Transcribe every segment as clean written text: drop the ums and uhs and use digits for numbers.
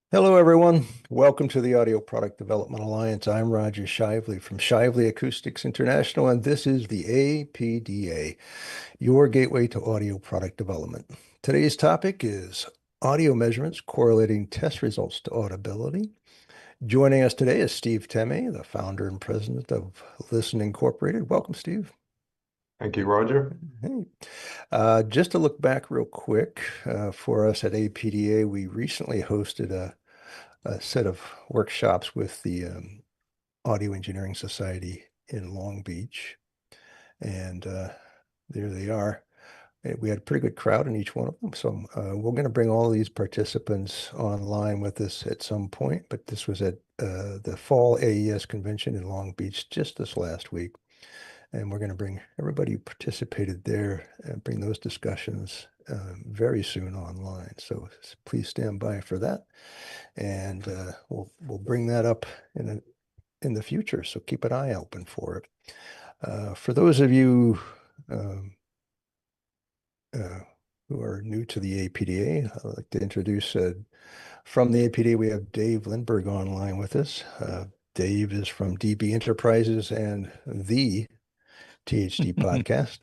Hello, everyone. Welcome to the Audio Product Development Alliance. I'm Roger Shively from Shively Acoustics International, and this is the APDA, your gateway to audio product development. Today's topic is audio measurements correlating test results to audibility. Joining us today is Steve Temme, the founder and president of Listen Incorporated. Welcome, Steve. Thank you, Roger. Hey. Just to look back real quick, for us at APDA, we recently hosted a set of workshops with the Audio Engineering Society in Long Beach. And there they are. We had a pretty good crowd in each one of them. So we're going to bring all of these participants online with us at some point. But this was at the Fall AES convention in Long Beach just this last week. And we're going to bring everybody who participated there and bring those discussions very soon online. So please stand by for that. And we'll bring that up in the future. So keep an eye open for it. For those of you who are new to the APDA, I'd like to introduce from the APDA, we have Dave Lindberg online with us. Dave is from DB Enterprises and the THD podcast.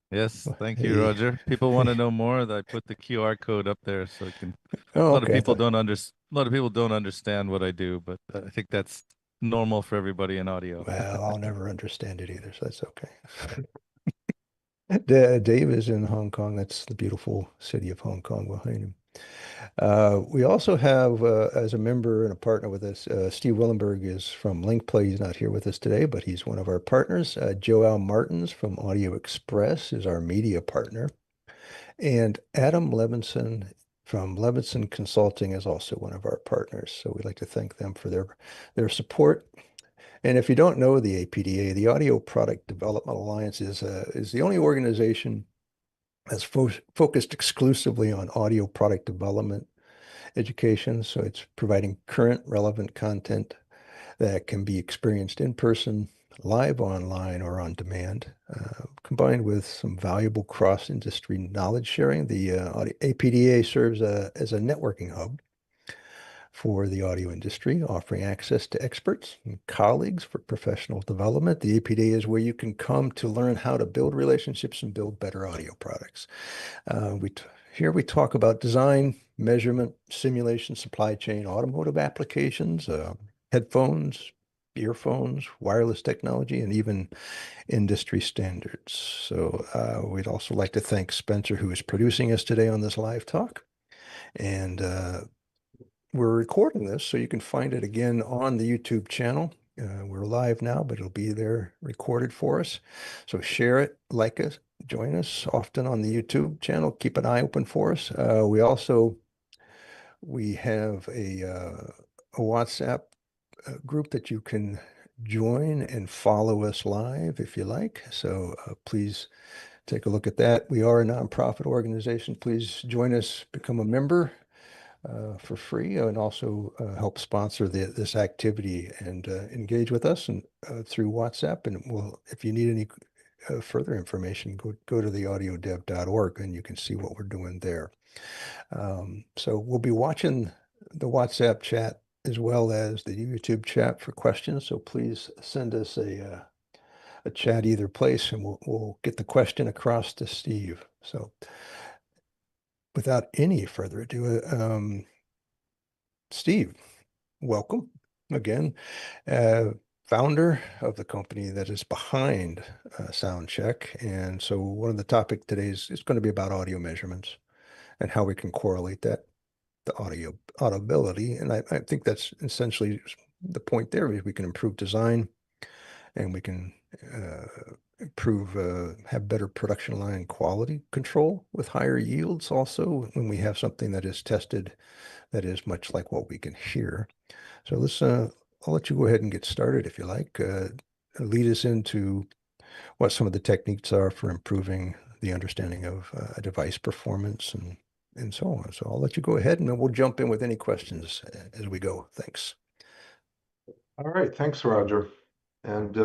Yes, thank you, Hey. Roger. People want to know more. I put the QR code up there so it can. Oh, A lot of okay. people a lot of people don't understand what I do, but I think that's normal for everybody in audio. Well, I'll never understand it either, so that's okay. Dave is in Hong Kong. That's the beautiful city of Hong Kong behind him. We also have, as a member and a partner with us, Steve Willenberg is from LinkPlay. He's not here with us today, but he's one of our partners. Joel Martins from Audio Express is our media partner. And Adam Levinson from Levinson Consulting is also one of our partners. So we'd like to thank them for their support. And if you don't know the APDA, the Audio Product Development Alliance is the only organization that's focused exclusively on audio product development education. So it's providing current relevant content that can be experienced in person, live online, or on demand, combined with some valuable cross-industry knowledge sharing. The APDA serves as a networking hub for the audio industry, offering access to experts and colleagues for professional development. The APDA is where you can come to learn how to build relationships and build better audio products. Here we talk about design, measurement, simulation, supply chain, automotive applications, headphones, earphones, wireless technology, and even industry standards. So we'd also like to thank Spencer, who is producing us today on this live talk. And we're recording this, so you can find it again on the YouTube channel. We're live now, but it'll be there recorded for us. So share it, like us, join us often on the YouTube channel. Keep an eye open for us. We have a WhatsApp group that you can join and follow us live if you like. So please take a look at that. We are a nonprofit organization. Please join us, become a member for free, and also help sponsor this activity and engage with us and through WhatsApp. And if you need any further information, go to theaudiodev.org and you can see what we're doing there. So we'll be watching the WhatsApp chat as well as the YouTube chat for questions. So please send us a chat either place, and we'll get the question across to Steve. So without any further ado, Steve, welcome again. Founder of the company that is behind SoundCheck. And so one of the topic today is going to be about audio measurements and how we can correlate that to audibility. And I think that's essentially the point there is we can improve design and we can have better production line quality control with higher yields also when we have something that is tested that is much like what we can hear. So I'll let you go ahead and get started if you like. Lead us into what some of the techniques are for improving the understanding of device performance and so on. So I'll let you go ahead and then we'll jump in with any questions as we go. Thanks. All right, thanks, Roger. And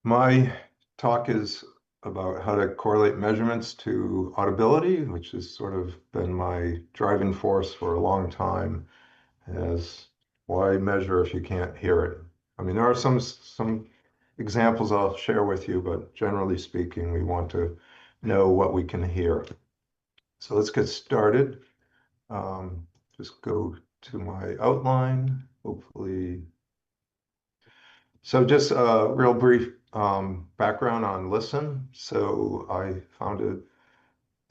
my talk is about how to correlate measurements to audibility, which has sort of been my driving force for a long time, as why measure if you can't hear it? I mean, there are some examples I'll share with you, but generally speaking, we want to know what we can hear. So let's get started. Just go to my outline, hopefully. So just a real brief background on Listen. So I founded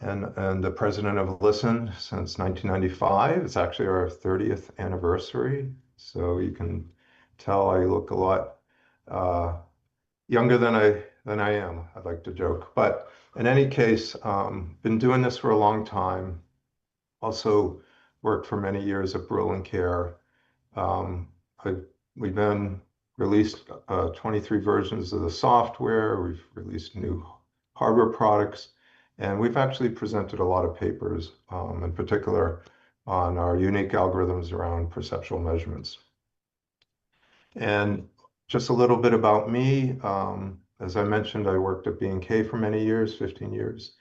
and the president of Listen since 1995. It's actually our 30th anniversary. So you can tell I look a lot younger than I am, I'd like to joke. But in any case, been doing this for a long time. Also worked for many years at Brüel Kjær. Um, we've been released 23 versions of the software. We've released new hardware products, and we've actually presented a lot of papers, in particular on our unique algorithms around perceptual measurements. And just a little bit about me. As I mentioned, I worked at B&K for many years, 15 years,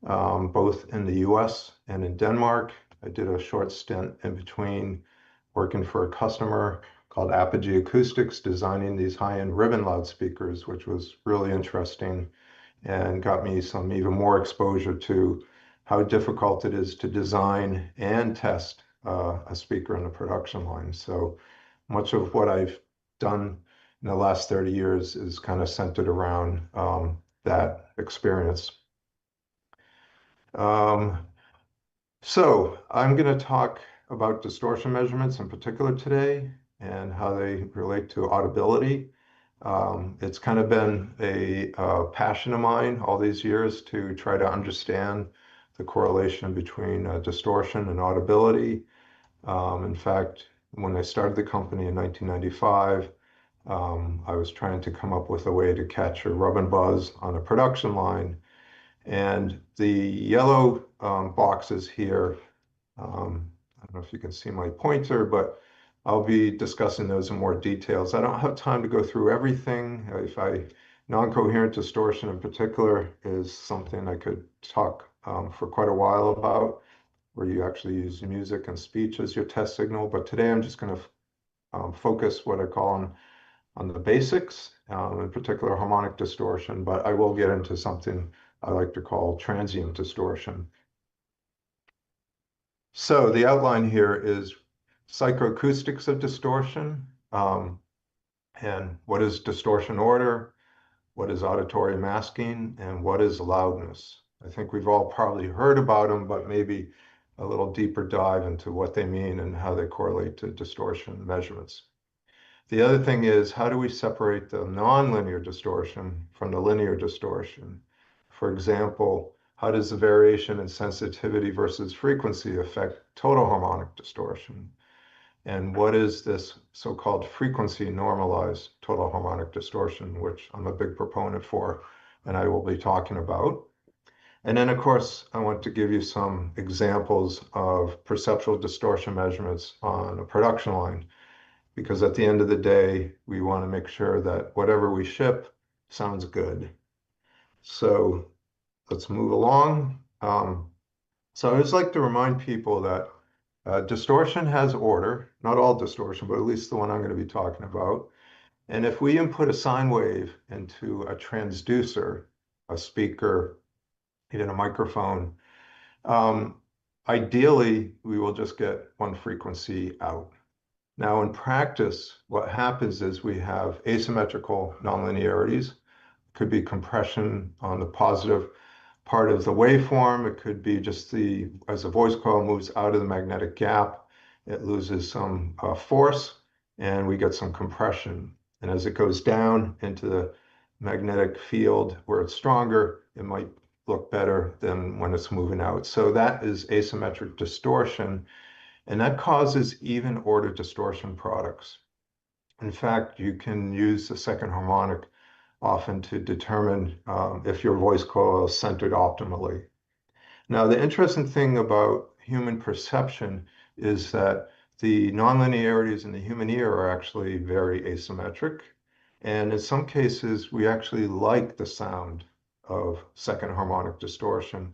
both in the US and in Denmark. I did a short stint in between working for a customer called Apogee Acoustics, designing these high-end ribbon loudspeakers, which was really interesting and got me some even more exposure to how difficult it is to design and test a speaker in the production line. So much of what I've done in the last 30 years is kind of centered around that experience. So I'm going to talk about distortion measurements in particular today and how they relate to audibility. It's kind of been a passion of mine all these years to try to understand the correlation between distortion and audibility. In fact, when I started the company in 1995, I was trying to come up with a way to catch a rub and buzz on a production line. And the yellow boxes here, I don't know if you can see my pointer, but I'll be discussing those in more details. I don't have time to go through everything. Non-coherent distortion in particular is something I could talk for quite a while about, where you actually use music and speech as your test signal. But today I'm just going to focus what I call on the basics, in particular harmonic distortion, but I will get into something I like to call transient distortion. So the outline here is psychoacoustics of distortion, and what is distortion order, what is auditory masking, and what is loudness. I think we've all probably heard about them, but maybe a little deeper dive into what they mean and how they correlate to distortion measurements. The other thing is, how do we separate the nonlinear distortion from the linear distortion? For example, how does the variation in sensitivity versus frequency affect total harmonic distortion? And what is this so-called frequency normalized total harmonic distortion, which I'm a big proponent for, and I will be talking about. And then, of course, I want to give you some examples of perceptual distortion measurements on a production line, because at the end of the day, we want to make sure that whatever we ship sounds good. So let's move along. So I always like to remind people that distortion has order, not all distortion, but at least the one I'm going to be talking about. And if we input a sine wave into a transducer, a speaker, even a microphone, ideally, we will just get one frequency out. Now, in practice, what happens is we have asymmetrical nonlinearities. Could be compression on the positive part of the waveform. It could be just as the voice coil moves out of the magnetic gap, it loses some force and we get some compression. And as it goes down into the magnetic field where it's stronger, it might look better than when it's moving out. So that is asymmetric distortion. And that causes even order distortion products. In fact, you can use the second harmonic often to determine if your voice coil is centered optimally. Now, the interesting thing about human perception is that the nonlinearities in the human ear are actually very asymmetric. And in some cases, we actually like the sound of second harmonic distortion.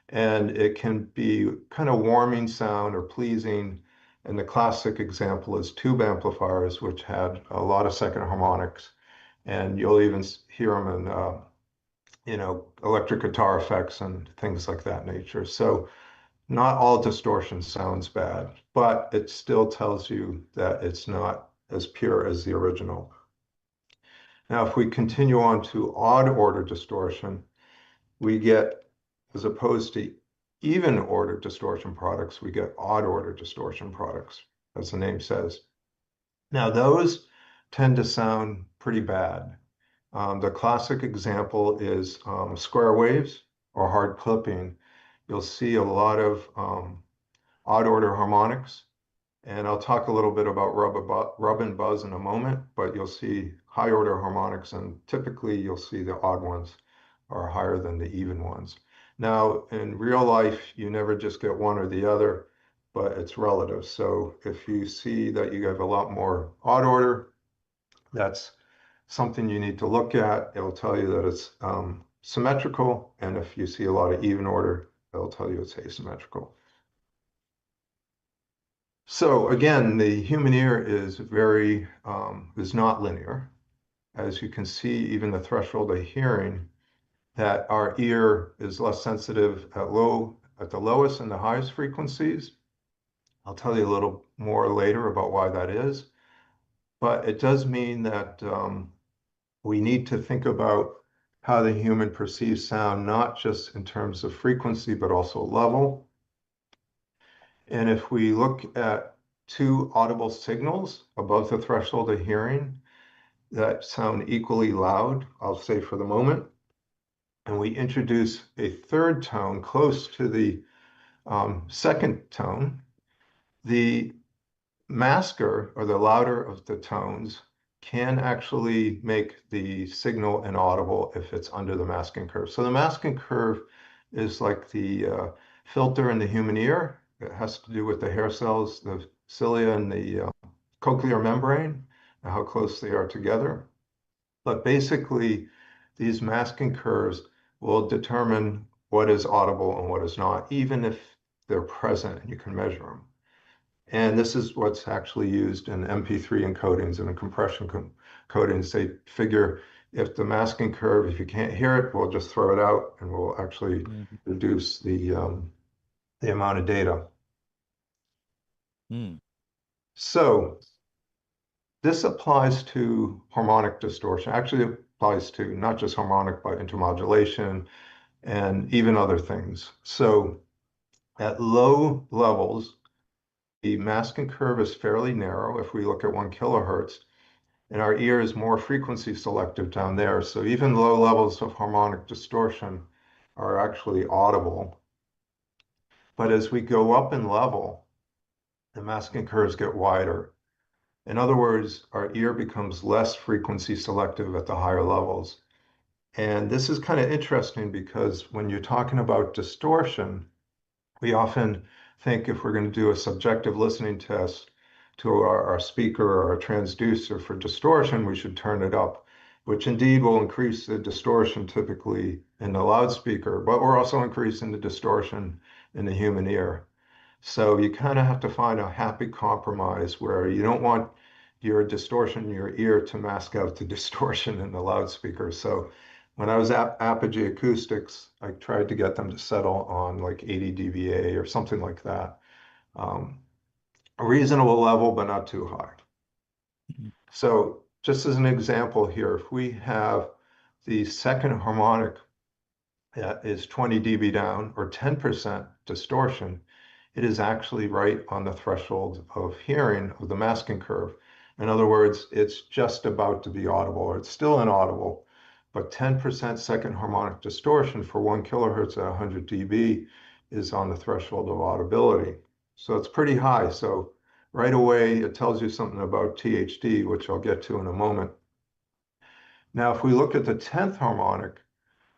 And it can be kind of warming sound or pleasing. And the classic example is tube amplifiers, which had a lot of second harmonics. And you'll even hear them in, electric guitar effects and things like that nature. So not all distortion sounds bad, but it still tells you that it's not as pure as the original. Now, if we continue on to odd order distortion, we get, as opposed to even order distortion products, we get odd order distortion products, as the name says. Now, those tend to sound pretty bad. The classic example is square waves or hard clipping. You'll see a lot of odd order harmonics. And I'll talk a little bit about rub and buzz in a moment, but you'll see high order harmonics, and typically you'll see the odd ones are higher than the even ones. Now, in real life, you never just get one or the other, but it's relative. So if you see that you have a lot more odd order, that's something you need to look at. It'll tell you that it's symmetrical. And if you see a lot of even order, it'll tell you it's asymmetrical. So again, the human ear is not linear. As you can see, even the threshold of hearing, that our ear is less sensitive at the lowest and the highest frequencies. I'll tell you a little more later about why that is. But it does mean that we need to think about how the human perceives sound, not just in terms of frequency, but also level. And if we look at two audible signals above the threshold of hearing that sound equally loud, I'll say for the moment, and we introduce a third tone close to the second tone, the masker, or the louder of the tones, can actually make the signal inaudible if it's under the masking curve. So the masking curve is like the filter in the human ear. It has to do with the hair cells, the cilia, and the cochlear membrane, and how close they are together. But basically, these masking curves will determine what is audible and what is not, even if they're present and you can measure them. And this is what's actually used in MP3 encodings and in compression encodings. They figure if the masking curve, if you can't hear it, we'll just throw it out and we'll actually reduce the amount of data. So this applies to harmonic distortion. Actually, it applies to not just harmonic, but intermodulation and even other things. So at low levels, the masking curve is fairly narrow if we look at 1 kilohertz, and our ear is more frequency selective down there. So even low levels of harmonic distortion are actually audible. But as we go up in level, the masking curves get wider. In other words, our ear becomes less frequency selective at the higher levels. And this is kind of interesting because when you're talking about distortion, we often think if we're going to do a subjective listening test to our speaker or our transducer for distortion, we should turn it up, which indeed will increase the distortion typically in the loudspeaker, but we're also increasing the distortion in the human ear. So you kind of have to find a happy compromise where you don't want your distortion in your ear to mask out the distortion in the loudspeaker. So when I was at Apogee Acoustics, I tried to get them to settle on like 80 dBA or something like that. A reasonable level, but not too high. So just as an example here, if we have the second harmonic that is 20 dB down or 10% distortion, it is actually right on the threshold of hearing of the masking curve. In other words, it's just about to be audible, or it's still inaudible, but 10% second harmonic distortion for 1 kilohertz at 100 dB is on the threshold of audibility. So it's pretty high. So right away, it tells you something about THD, which I'll get to in a moment. Now, if we look at the 10th harmonic,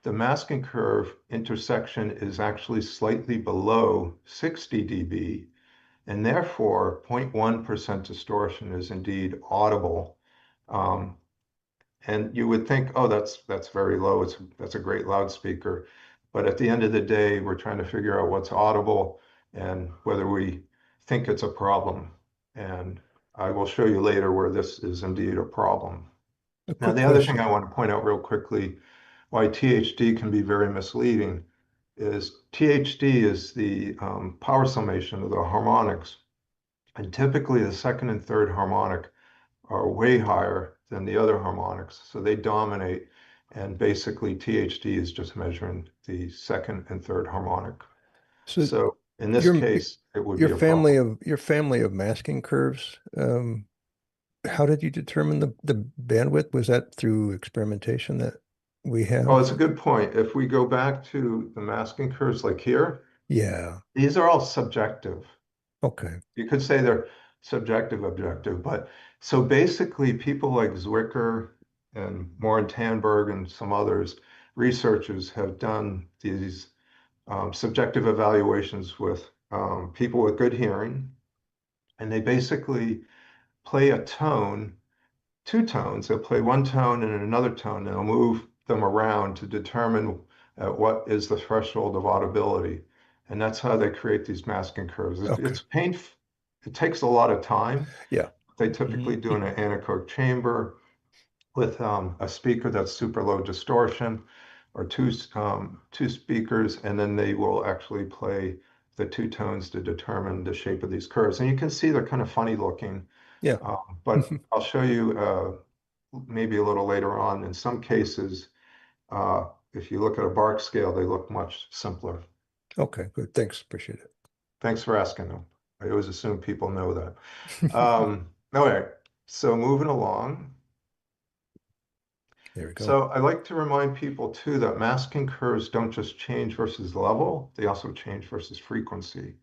the masking curve intersection is actually slightly below 60 dB, and therefore 0.1% distortion is indeed audible. And you would think, oh, that's very low. That's a great loudspeaker. But at the end of the day, we're trying to figure out what's audible and whether we think it's a problem. And I will show you later where this is indeed a problem. A Now, quick the other thing I question. want to point out real quickly, why THD can be very misleading, is THD is the power summation of the harmonics. And typically the second and third harmonic are way higher than the other harmonics. So they dominate. And basically THD is just measuring the second and third harmonic. So So in this your case, it would be a problem. your family of masking curves, how did you determine the bandwidth? Was that through experimentation that we Oh, have? it's a good point. If we go back to the masking curves like here, Yeah. these are all subjective. Okay. You could say they're subjective, objective, but so basically people like Zwicker and Morin Tanberg and some others, researchers have done these subjective evaluations with people with good hearing, and they basically play a tone, two tones. They'll play one tone and another tone, and they'll move them around to determine what is the threshold of audibility. And that's how they create these masking curves. Okay. It's painful. It takes a lot of time. Yeah. They Hmm. typically do in an anechoic chamber with a speaker that's super low distortion or two speakers, and then they will actually play the two tones to determine the shape of these curves. And you can see they're kind of funny looking, Yeah. but I'll show you maybe a little later on. In some cases, if you look at a bark scale, they look much simpler. Okay, good. Thanks. Appreciate Thanks for asking them. I always assume people know that. it. All right, so moving along. There we go. So I like to remind people too that masking curves don't just change versus level, they also change versus frequency.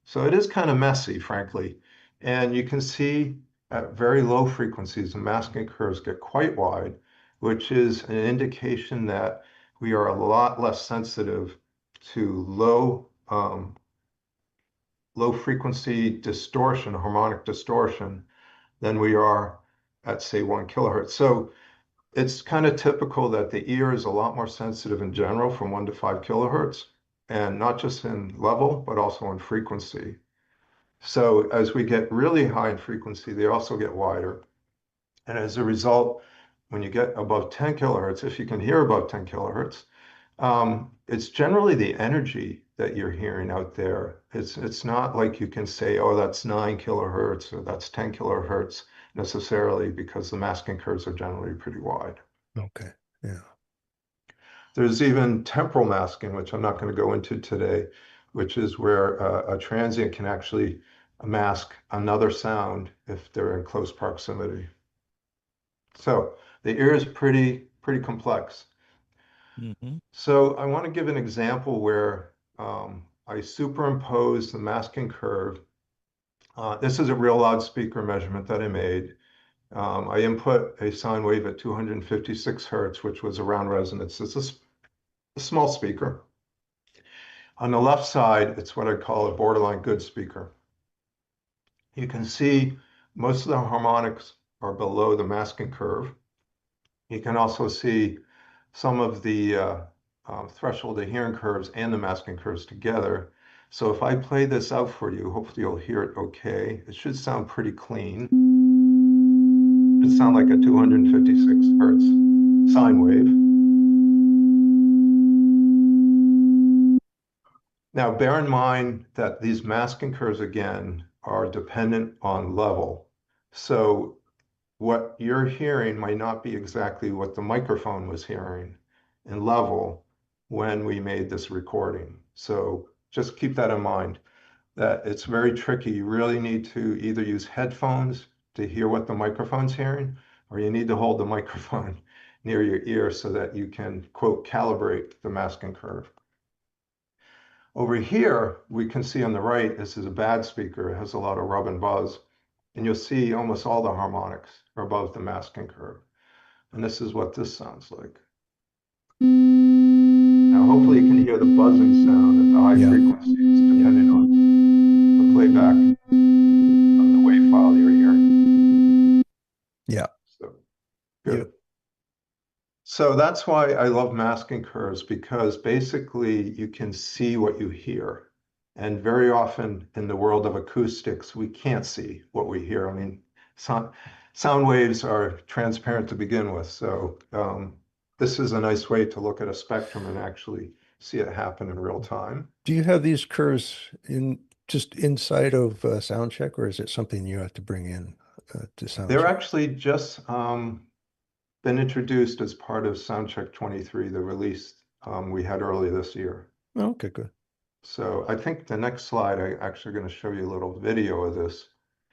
So it is kind of messy, frankly. And you can see at very low frequencies, the masking curves get quite wide, which is an indication that we are a lot less sensitive to low frequency distortion, harmonic distortion, than we are at, say, 1 kilohertz. So it's kind of typical that the ear is a lot more sensitive in general from 1 to 5 kilohertz, and not just in level, but also in frequency. So as we get really high in frequency, they also get wider. And as a result, when you get above 10 kilohertz, if you can hear above 10 kilohertz, it's generally the energy that you're hearing out there. It's not like you can say, oh, that's 9 kilohertz or that's 10 kilohertz necessarily, because the masking curves are generally pretty wide. Okay. Yeah. There's even temporal masking, which I'm not going to go into today, which is where a transient can actually mask another sound if they're in close proximity. So the ear is pretty complex. Hmm. So I want to give an example where I superimpose the masking curve. This is a real loudspeaker measurement that I made. I input a sine wave at 256 hertz, which was around resonance. It's a small speaker. On the left side, it's what I call a borderline good speaker. You can see most of the harmonics are below the masking curve. You can also see some of the threshold of hearing curves and the masking curves together. So if I play this out for you, hopefully you'll hear it okay. It should sound pretty clean. It sound like a 256 hertz sine wave. Now, bear in mind that these masking curves, again, are dependent on level. So what you're hearing might not be exactly what the microphone was hearing in level when we made this recording. So just keep that in mind, that it's very tricky. You really need to either use headphones to hear what the microphone's hearing, or you need to hold the microphone near your ear so that you can, quote, calibrate the masking curve. Over here, we can see on the right, this is a bad speaker. It has a lot of rub and buzz. And you'll see almost all the harmonics are above the masking curve. And this is what this sounds like. Now, hopefully you can hear the buzzing sound at the high Yeah. frequencies, depending on the playback of the wave file you're hearing. Yeah. So, Yep. good. So that's why I love masking curves, because basically you can see what you hear. And very often in the world of acoustics, we can't see what we hear. I mean, sound waves are transparent to begin with. So this is a nice way to look at a spectrum and actually see it happen in real time. Do you have these curves in just inside of SoundCheck, or is it something you have to bring in to They're SoundCheck? actually just been introduced as part of SoundCheck 23, the release we had early this year. Oh, okay, good. So I think the next slide, I actually going to show you a little video of this.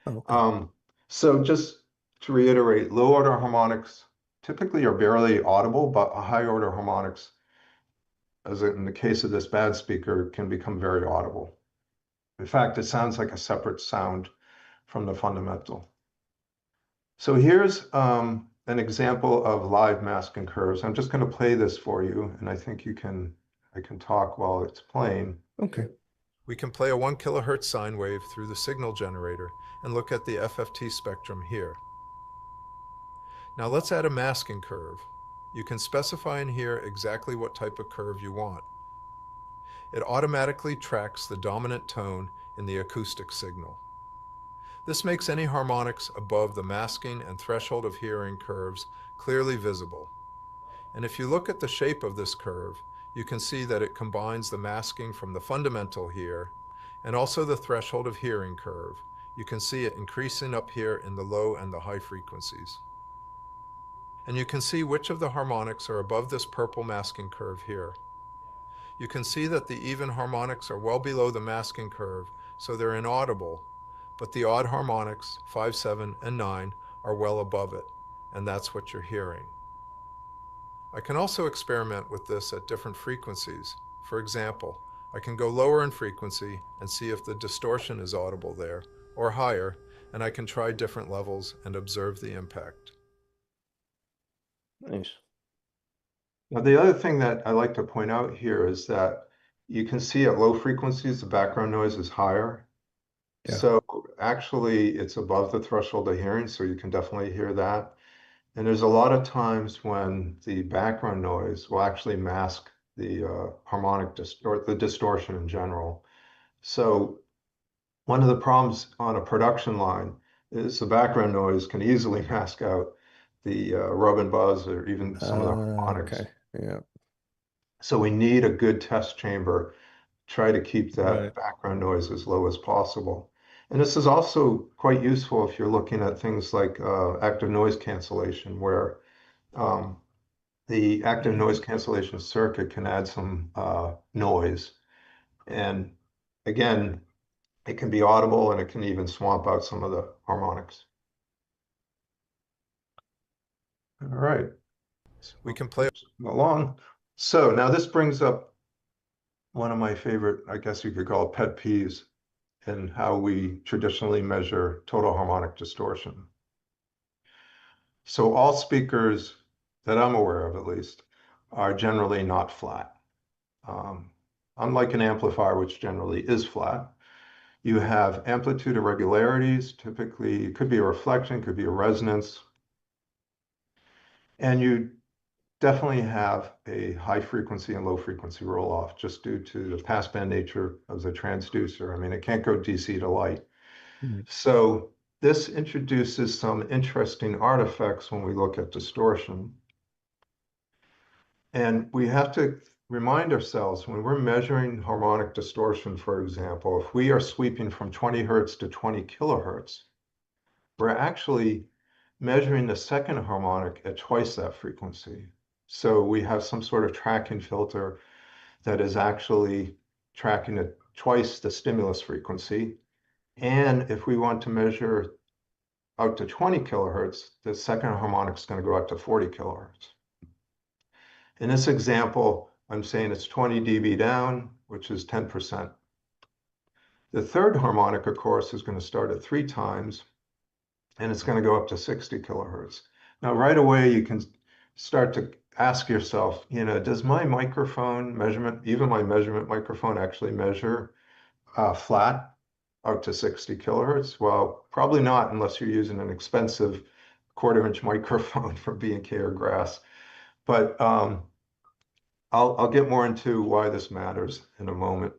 Oh, okay. So just to reiterate, low order harmonics typically are barely audible, but high order harmonics, as in the case of this bad speaker, can become very audible. In fact, it sounds like a separate sound from the fundamental. So here's an example of live masking curves. I'm just going to play this for you, and I think I can talk while it's playing. Okay. We can play a 1 kilohertz sine wave through the signal generator and look at the FFT spectrum here. Now let's add a masking curve. You can specify in here exactly what type of curve you want. It automatically tracks the dominant tone in the acoustic signal. This makes any harmonics above the masking and threshold of hearing curves clearly visible. And if you look at the shape of this curve, you can see that it combines the masking from the fundamental here and also the threshold of hearing curve. You can see it increasing up here in the low and the high frequencies. And you can see which of the harmonics are above this purple masking curve here. You can see that the even harmonics are well below the masking curve, so they're inaudible, but the odd harmonics, 5, 7, and 9, are well above it, and that's what you're hearing. I can also experiment with this at different frequencies. For example, I can go lower in frequency and see if the distortion is audible there, or higher, and I can try different levels and observe the impact. Nice. Now, the other thing that I like to point out here is that you can see at low frequencies, the background noise is higher. Yeah. So actually, it's above the threshold of hearing, so you can definitely hear that. And there's a lot of times when the background noise will actually mask the harmonic or the distortion in general. So one of the problems on a production line is the background noise can easily mask out the rub and buzz or even some of the harmonics. Okay. Yeah. So we need a good test chamber, try to keep that Right. background noise as low as possible. And this is also quite useful if you're looking at things like active noise cancellation, where the active noise cancellation circuit can add some noise. And again, it can be audible and it can even swamp out some of the harmonics. All right. We can play along. So now this brings up one of my favorite, I guess you could call it pet peeves, in how we traditionally measure total harmonic distortion. So all speakers that I'm aware of, at least, are generally not flat. Unlike an amplifier, which generally is flat, you have amplitude irregularities. Typically, it could be a reflection, could be a resonance. And you definitely have a high frequency and low frequency roll off just due to the passband nature of the transducer. I mean, it can't go DC to light. Mhm. So this introduces some interesting artifacts when we look at distortion. And we have to remind ourselves when we're measuring harmonic distortion, for example, if we are sweeping from 20 hertz to 20 kilohertz, we're actually measuring the second harmonic at twice that frequency. So we have some sort of tracking filter that is actually tracking at twice the stimulus frequency. And if we want to measure out to 20 kilohertz, the second harmonic is going to go out to 40 kilohertz. In this example, I'm saying it's 20 dB down, which is 10%. The third harmonic, of course, is going to start at 3 times, and it's going to go up to 60 kilohertz. Now, right away, you can start to ask yourself, does my microphone measurement, even my measurement microphone, actually measure flat out to 60 kilohertz? Well, probably not unless you're using an expensive quarter-inch microphone from B&K or Grass. But I'll get more into why this matters in a moment.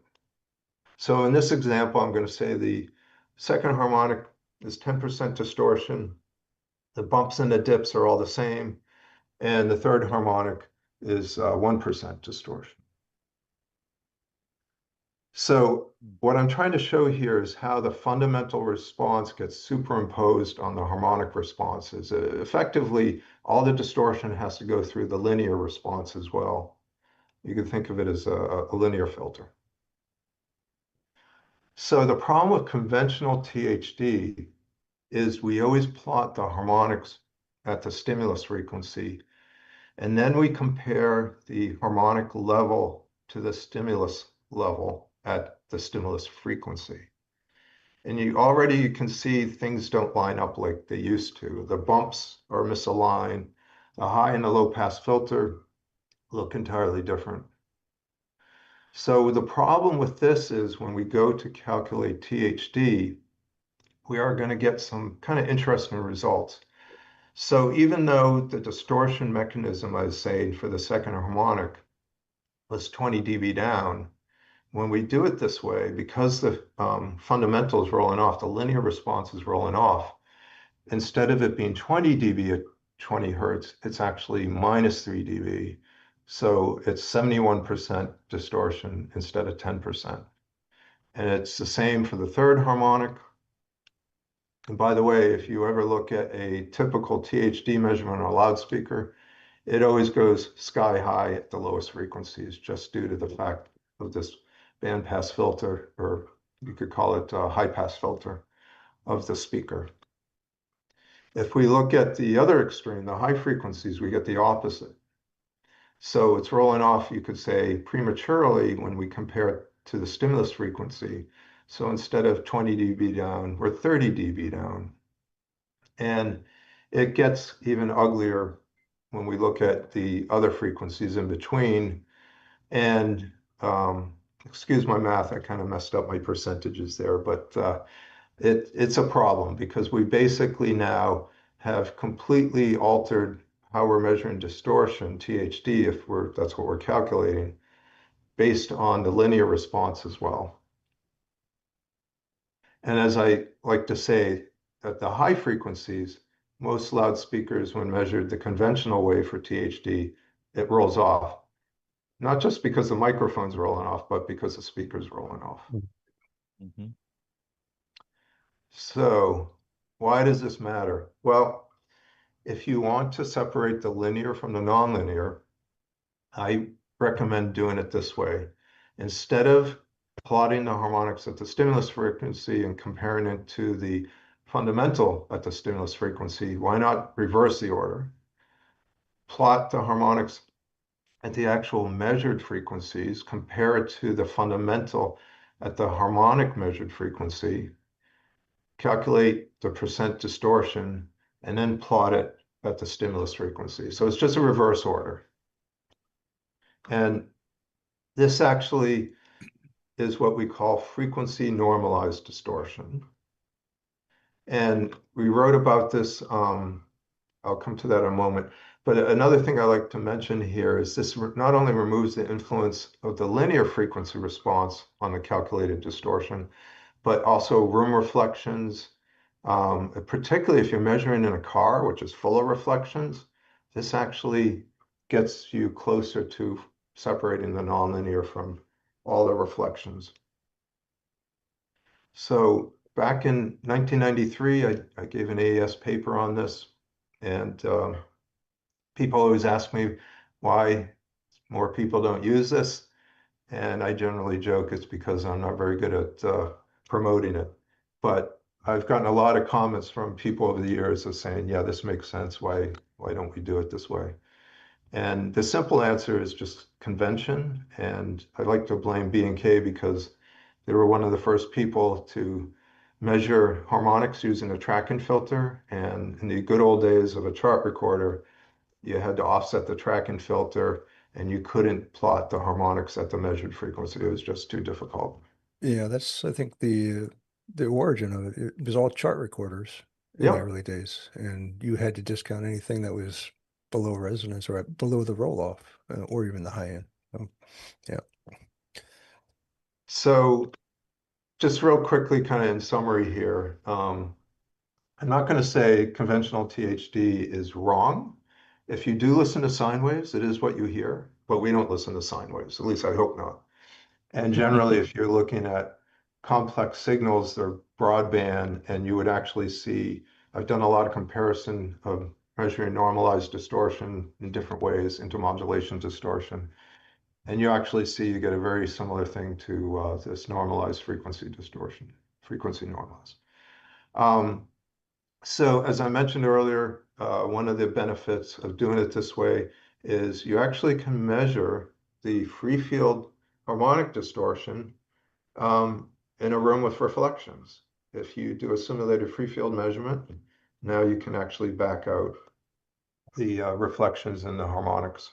So in this example, I'm going to say the second harmonic is 10% distortion. The bumps and the dips are all the same. And the third harmonic is 1% distortion. So what I'm trying to show here is how the fundamental response gets superimposed on the harmonic responses. Effectively, all the distortion has to go through the linear response as well. You can think of it as a linear filter. So the problem with conventional THD is we always plot the harmonics at the stimulus frequency, and then we compare the harmonic level to the stimulus level at the stimulus frequency. And you can see things don't line up like they used to. The bumps are misaligned. The high and the low pass filter look entirely different. So the problem with this is when we go to calculate THD, we are going to get some kind of interesting results. So even though the distortion mechanism, I was saying, for the second harmonic was 20 dB down, when we do it this way, because the fundamental is rolling off, the linear response is rolling off, instead of it being 20 dB at 20 hertz, it's actually minus 3 dB. So it's 71% distortion instead of 10%. And it's the same for the third harmonic. And by the way, if you ever look at a typical THD measurement on a loudspeaker, it always goes sky high at the lowest frequencies, just due to the fact of this bandpass filter, or you could call it a high pass filter of the speaker. If we look at the other extreme, the high frequencies, we get the opposite. So it's rolling off, you could say, prematurely when we compare it to the stimulus frequency. So instead of 20 dB down, we're 30 dB down. And it gets even uglier when we look at the other frequencies in between. And excuse my math, I kind of messed up my percentages there, but it's a problem because we basically now have completely altered how we're measuring distortion, THD, if that's what we're calculating, based on the linear response as well. And as I like to say, at the high frequencies, most loudspeakers, when measured the conventional way for THD, it rolls off. Not just because the microphone's rolling off, but because the speaker's rolling off. Mm-hmm. So why does this matter? Well, if you want to separate the linear from the nonlinear, I recommend doing it this way. Instead of plotting the harmonics at the stimulus frequency and comparing it to the fundamental at the stimulus frequency, why not reverse the order? Plot the harmonics at the actual measured frequencies, compare it to the fundamental at the harmonic measured frequency, calculate the percent distortion, and then plot it at the stimulus frequency. So it's just a reverse order. And this actually is what we call frequency normalized distortion. And we wrote about this, I'll come to that in a moment. But another thing I like to mention here is this not only removes the influence of the linear frequency response on the calculated distortion, but also room reflections, particularly if you're measuring in a car, which is full of reflections. This actually gets you closer to separating the nonlinear from all the reflections. So back in 1993, I gave an AES paper on this, and people always ask me why more people don't use this. And I generally joke it's because I'm not very good at promoting it. But I've gotten a lot of comments from people over the years of saying, yeah, this makes sense. Why don't we do it this way? And the simple answer is just convention. And I like to blame B&K because they were one of the first people to measure harmonics using a tracking filter. And in the good old days of a chart recorder, you had to offset the tracking filter and you couldn't plot the harmonics at the measured frequency. It was just too difficult. Yeah, that's, I think, the origin of it. It was all chart recorders in the Yep. early days, and you had to discount anything that was below resonance or below the roll-off or even the high end. Yeah. So just real quickly, kind of in summary here, I'm not going to say conventional THD is wrong. If you do listen to sine waves, it is what you hear, but we don't listen to sine waves, at least I hope not. And generally, if you're looking at complex signals, they're broadband, and you would actually see, I've done a lot of comparison of measuring normalized distortion in different ways, intermodulation distortion. And you actually see you get a very similar thing to this normalized frequency distortion, frequency normalized. So as I mentioned earlier, one of the benefits of doing it this way is you actually can measure the free field harmonic distortion in a room with reflections. If you do a simulated free field measurement, now you can actually back out the reflections and the harmonics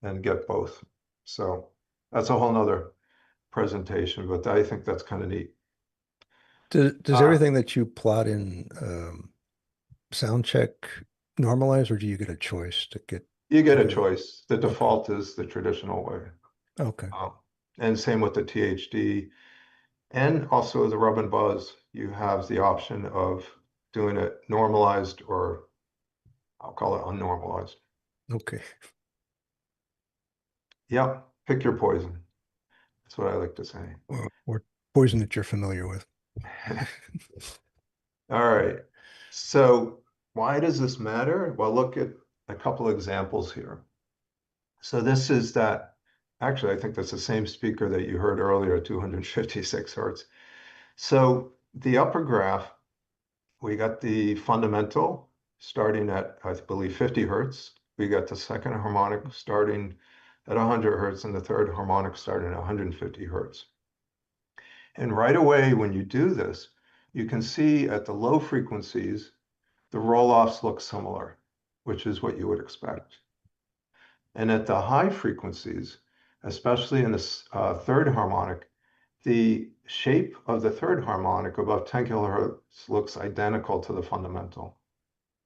and get both. So that's a whole nother presentation, but I think that's kind of neat. Does everything that you plot in SoundCheck normalize, or do you get a choice to get? You get a choice. The default is the traditional way. Okay. And same with the THD. And also the rub and buzz, you have the option of doing it normalized, or I'll call it unnormalized. Okay. Yeah, pick your poison. That's what I like to say. Or poison that you're familiar with. All right. So why does this matter? Well, look at a couple examples here. So this is that, actually, I think that's the same speaker that you heard earlier, 256 hertz. So the upper graph, we got the fundamental starting at, I believe, 50 hertz. We got the second harmonic starting at 100 hertz and the third harmonic starting at 150 hertz. And right away, when you do this, you can see at the low frequencies, the roll-offs look similar, which is what you would expect. And at the high frequencies, especially in the third harmonic, the shape of the third harmonic above 10 kilohertz looks identical to the fundamental.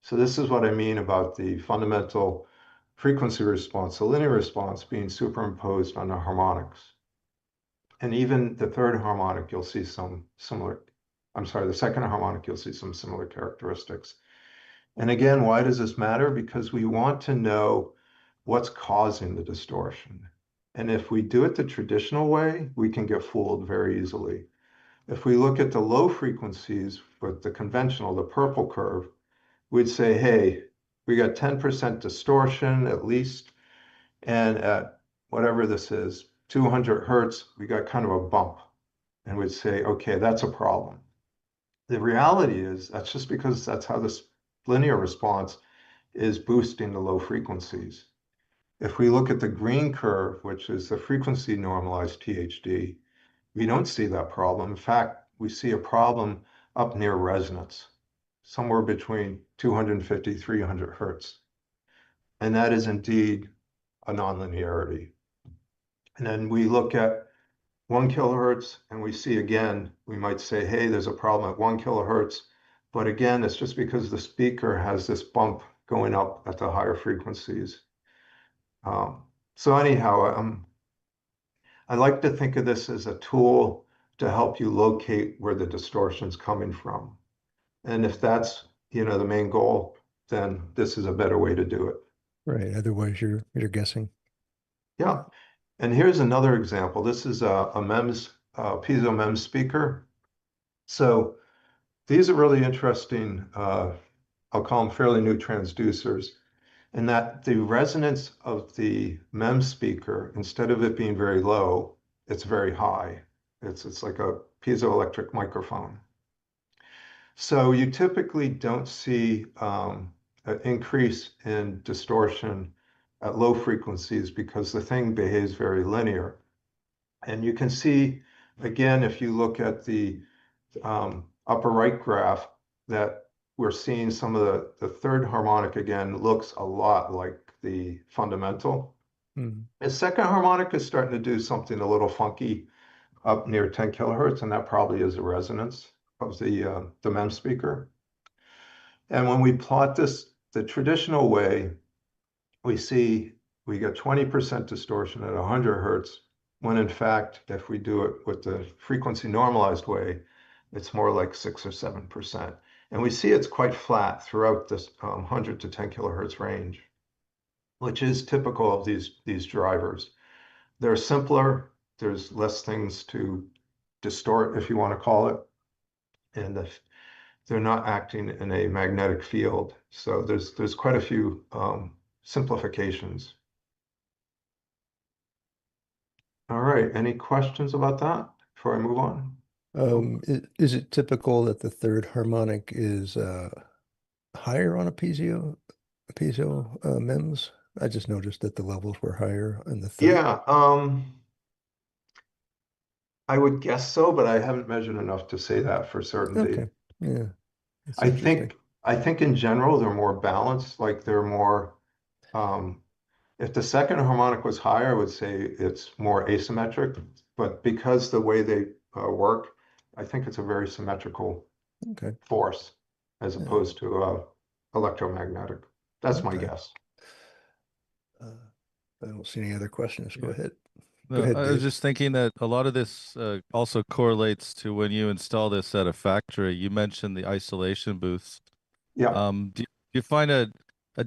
So this is what I mean about the fundamental frequency response, the linear response being superimposed on the harmonics. And even the third harmonic, you'll see some similar, I'm sorry, the second harmonic, you'll see some similar characteristics. And again, why does this matter? Because we want to know what's causing the distortion. And if we do it the traditional way, we can get fooled very easily. If we look at the low frequencies with the conventional, the purple curve, we'd say, hey, we got 10% distortion at least. And at whatever this is, 200 hertz, we got kind of a bump. And we'd say, okay, that's a problem. The reality is that's just because that's how this linear response is boosting the low frequencies. If we look at the green curve, which is the frequency normalized THD, we don't see that problem. In fact, we see a problem up near resonance, somewhere between 250, 300 hertz. And that is indeed a nonlinearity. And then we look at 1 kilohertz and we see again, we might say, hey, there's a problem at 1 kilohertz. But again, it's just because the speaker has this bump going up at the higher frequencies. So anyhow, I like to think of this as a tool to help you locate where the distortion's coming from. And if that's, the main goal, then this is a better way to do it. Right. Otherwise, you're guessing. Yeah. And here's another example. This is a MEMS, piezo MEMS speaker. So these are really interesting, I'll call them fairly new transducers, in that the resonance of the MEMS speaker, instead of it being very low, it's very high. It's like a piezoelectric microphone. So you typically don't see an increase in distortion at low frequencies because the thing behaves very linear. And you can see, again, if you look at the upper right graph, that we're seeing some of the third harmonic again looks a lot like the fundamental. The second harmonic is starting to do something a little funky up near 10 kilohertz, and that probably is a resonance of the MEMS speaker. And when we plot this the traditional way, we see we get 20% distortion at 100 hertz, when in fact, if we do it with the frequency normalized way, it's more like 6 or 7%. And we see it's quite flat throughout this 100 to 10 kilohertz range, which is typical of these drivers. They're simpler, there's less things to distort, if you want to call it, and they're not acting in a magnetic field. So there's quite a few simplifications. All right, any questions about that before I move on? Is it typical that the third harmonic is higher on a piezo MEMS? I just noticed that the levels were higher in the third. Yeah, I would guess so, but I haven't measured enough to say that for certainty. Okay. Yeah. That's I interesting. think in general they're more balanced, like they're more if the second harmonic was higher, I would say it's more asymmetric, but because the way they work, I think it's a very symmetrical Okay. force as Yeah. opposed to electromagnetic. That's my Okay. guess. I don't see any other questions. Go Yeah. ahead. No, Go ahead, I was Dave. just thinking that a lot of this also correlates to when you install this at a factory. You mentioned the isolation booths. Yeah. Do you find a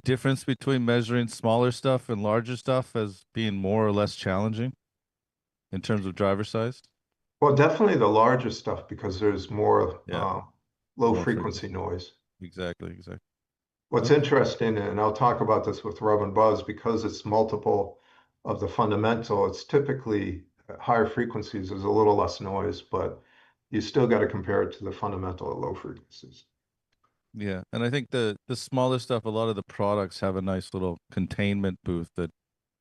difference between measuring smaller stuff and larger stuff as being more or less challenging in terms of driver size? Well, definitely the larger stuff because there's more Yeah, low more frequency frequency. noise. Exactly. What's Okay. interesting, and I'll talk about this with rub and buzz, because it's multiple of the fundamental, it's typically higher frequencies, there's a little less noise, but you still got to compare it to the fundamental at low frequencies. Yeah, and I think the smaller stuff, a lot of the products have a nice little containment booth that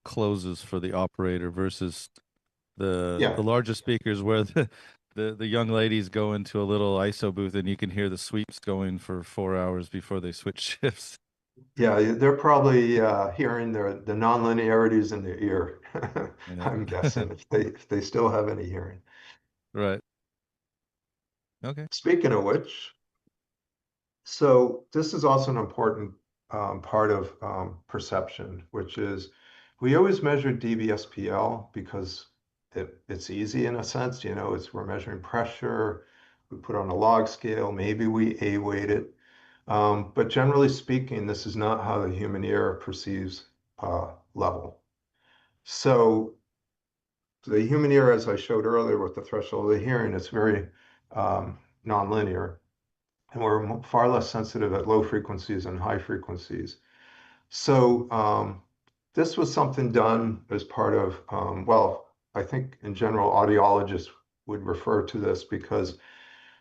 closes for the operator versus Yeah, the larger speakers where the young ladies go into a little ISO booth and you can hear the sweeps going for 4 hours before they switch shifts. yeah, they're probably hearing the nonlinearities in their ear. Yeah. I'm guessing if they still have any hearing. Right. Okay. Speaking of which, so this is also an important part of perception, which is we always measure dBSPL because it's easy in a sense, we're measuring pressure, we put on a log scale, maybe we A-weight it. But generally speaking, this is not how the human ear perceives level. So the human ear, as I showed earlier with the threshold of the hearing, it's very nonlinear. And we're far less sensitive at low frequencies and high frequencies. So this was something done as part of, well, I think in general, audiologists would refer to this because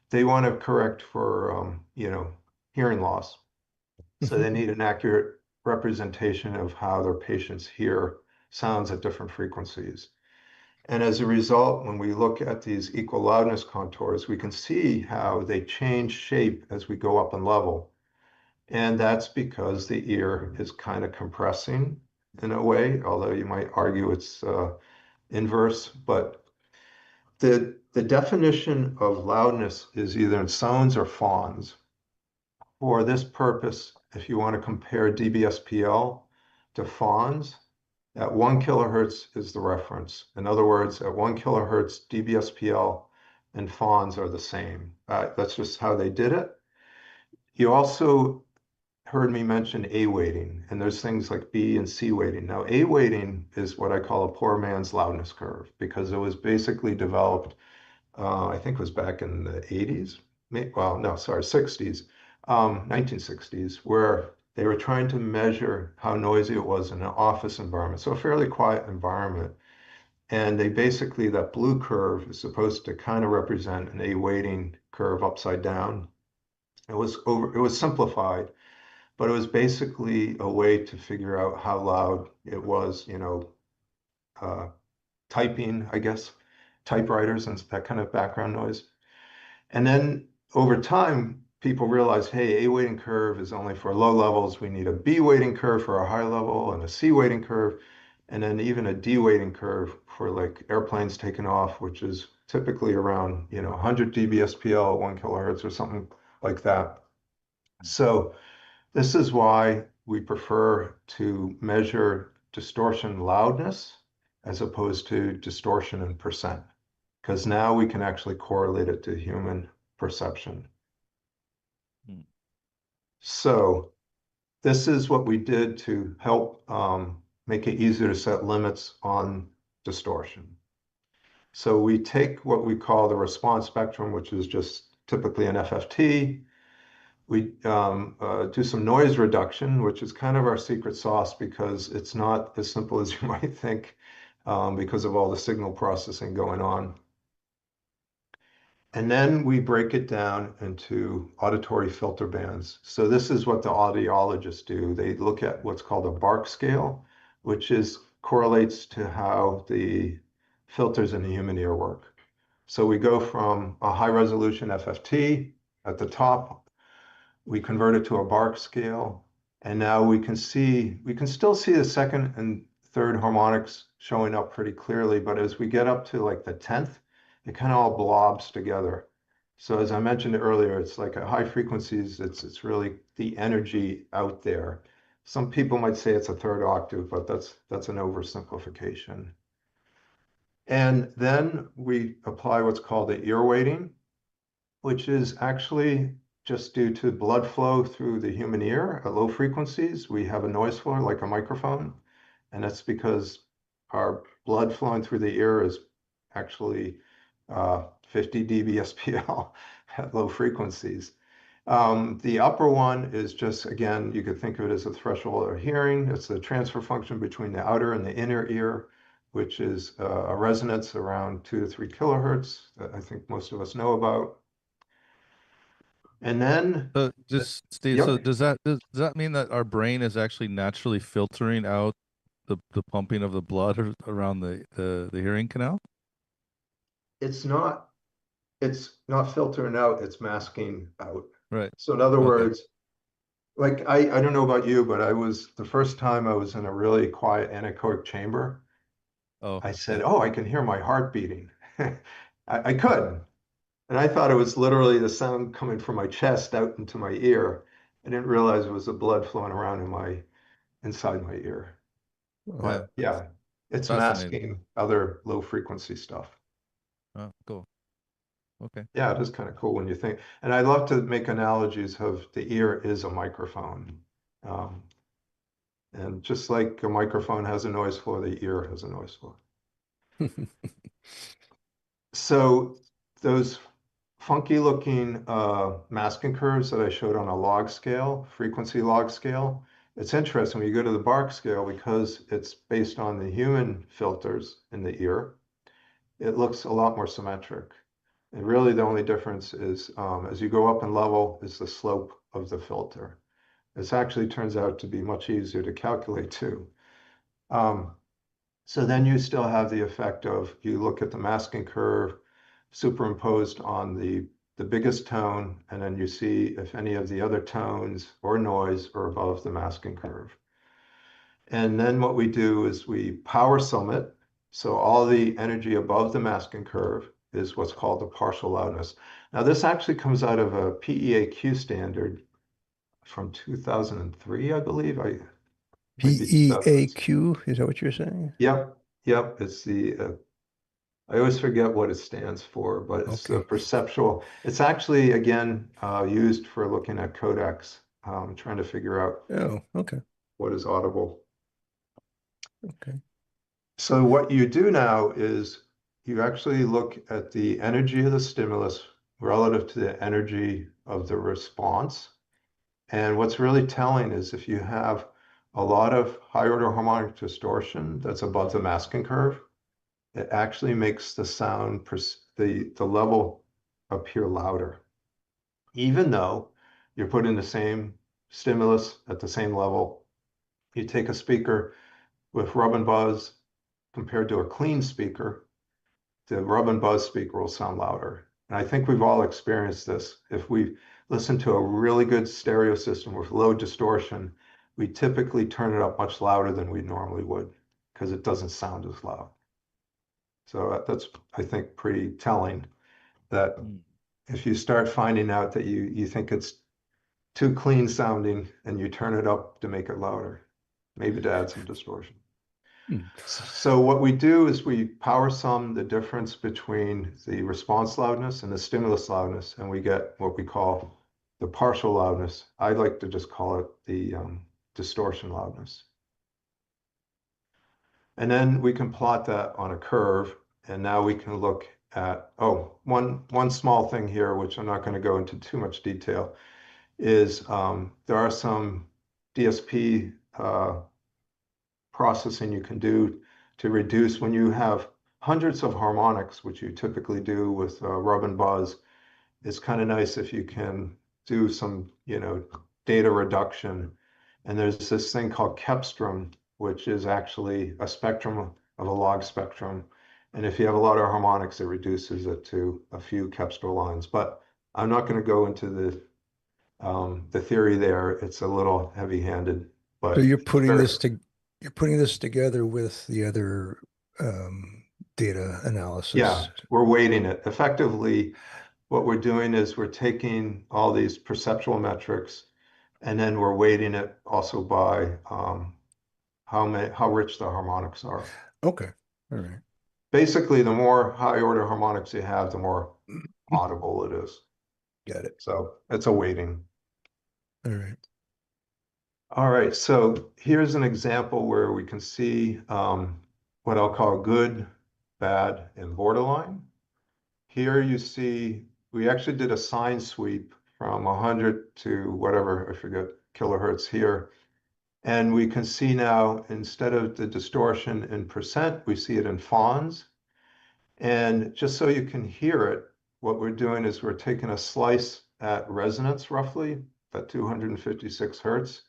they want to correct for, hearing loss. So they need an accurate representation of how their patients hear sounds at different frequencies. And as a result, when we look at these equal loudness contours, we can see how they change shape as we go up in level. And that's because the ear is kind of compressing in a way, although you might argue it's inverse. But the definition of loudness is either in sones or fawns. For this purpose, if you want to compare dBSPL to fawns, at 1 kilohertz is the reference. In other words, at 1 kilohertz, dBSPL and fawns are the same. That's just how they did it. You also heard me mention A weighting, and there's things like B and C weighting. Now, A weighting is what I call a poor man's loudness curve because it was basically developed, I think it was back in the 80s. Well, no, sorry, 60s, 1960s, where they were trying to measure how noisy it was in an office environment, so a fairly quiet environment. And they basically, that blue curve is supposed to kind of represent an A weighting curve upside down. It was simplified, but it was basically a way to figure out how loud it was, typing, I guess, typewriters and that kind of background noise. And then over time, people realized, hey, A weighting curve is only for low levels. We need a B weighting curve for a high level and a C weighting curve, and then even a D weighting curve for like airplanes taking off, which is typically around, 100 dBSPL, 1 kilohertz or something like that. So this is why we prefer to measure distortion loudness as opposed to distortion in percent, because now we can actually correlate it to human perception. Hmm. So this is what we did to help make it easier to set limits on distortion. So we take what we call the response spectrum, which is just typically an FFT. We do some noise reduction, which is kind of our secret sauce because it's not as simple as you might think because of all the signal processing going on. And then we break it down into auditory filter bands. So this is what the audiologists do. They look at what's called a bark scale, which correlates to how the filters in the human ear work. So we go from a high resolution FFT at the top, we convert it to a bark scale, and now we can still see the second and third harmonics showing up pretty clearly, but as we get up to like the 10th, it kind of all blobs together. So as I mentioned earlier, it's like at high frequencies, it's really the energy out there. Some people might say it's a third octave, but that's an oversimplification. And then we apply what's called the ear weighting, which is actually just due to blood flow through the human ear at low frequencies. We have a noise floor like a microphone, and that's because our blood flowing through the ear is actually 50 dB SPL at low frequencies. The upper one is just, again, you could think of it as a threshold of hearing. It's the transfer function between the outer and the inner ear, which is a resonance around 2 to 3 kilohertz that I think most of us know about. And then, Just Steve, yep, so does that mean that our brain is actually naturally filtering out the pumping of the blood around the hearing canal? it's not filtering out, it's masking out. Right. So in other Okay. words, like I don't know about you, but the first time I was in a really quiet anechoic chamber, Oh, I said, yeah. oh, I can hear my heart beating. I could. And I thought it was literally the sound coming from my chest out into my ear. I didn't realize it was the blood flowing around inside my ear. Yeah. But yeah, it's Fascinating. masking other low frequency stuff. Oh, cool. Okay. Yeah, it is kind of cool when you think. And I love to make analogies of the ear is a microphone. Um, and just like a microphone has a noise floor, the ear has a noise floor. So those funky looking masking curves that I showed on a log scale, frequency log scale, it's interesting when you go to the bark scale because it's based on the human filters in the ear, it looks a lot more symmetric. And really the only difference is as you go up in level is the slope of the filter. This actually turns out to be much easier to calculate too. So then you still have the effect of you look at the masking curve superimposed on the biggest tone, and then you see if any of the other tones or noise are above the masking curve. And then what we do is we power sum it. So all the energy above the masking curve is what's called the partial loudness. Now this actually comes out of a PEAQ standard from 2003, I believe. I might be 2000. PEAQ, is that what you're saying? Yep, yep. It's I always forget what it stands for, but it's the Okay. perceptual. It's actually, again, used for looking at codecs, trying to figure out Oh, okay. what is audible. Okay. So what you do now is you actually look at the energy of the stimulus relative to the energy of the response. And what's really telling is if you have a lot of high order harmonic distortion that's above the masking curve, it actually makes the sound, the level appear louder, even though you're putting the same stimulus at the same level. You take a speaker with rub and buzz compared to a clean speaker, the rub and buzz speaker will sound louder. And I think we've all experienced this. If we listen to a really good stereo system with low distortion, we typically turn it up much louder than we normally would because it doesn't sound as loud. So that's, I think, pretty telling that if you start finding out that you think it's too clean sounding, and you turn it up to make it louder, maybe to add some distortion. So what we do is we power sum the difference between the response loudness and the stimulus loudness, and we get what we call the partial loudness. I like to just call it the distortion loudness. And then we can plot that on a curve, and now we can look at, one small thing here, which I'm not going to go into too much detail, is there are some DSP processing you can do to reduce when you have hundreds of harmonics, which you typically do with rub and buzz. It's kind of nice if you can do some, data reduction. And there's this thing called Kepstrom, which is actually a spectrum of a log spectrum. And if you have a lot of harmonics, it reduces it to a few Kepstrom lines. But I'm not going to go into the theory there. It's a little heavy-handed. But So you're putting this together with the other data analysis. Yeah, we're weighting it. Effectively, what we're doing is we're taking all these perceptual metrics, and then we're weighting it also by how rich the harmonics are. Okay. All right. Basically, the more high order harmonics you have, the more audible it is. Got it. So it's a weighting. All right. All right, so here's an example where we can see what I'll call good, bad, and borderline. Here you see, we actually did a sine sweep from 100 to whatever, I forget, kilohertz here. And we can see now, instead of the distortion in percent, we see it in fons. And just so you can hear it, what we're doing is we're taking a slice at resonance, roughly, at 256 hertz.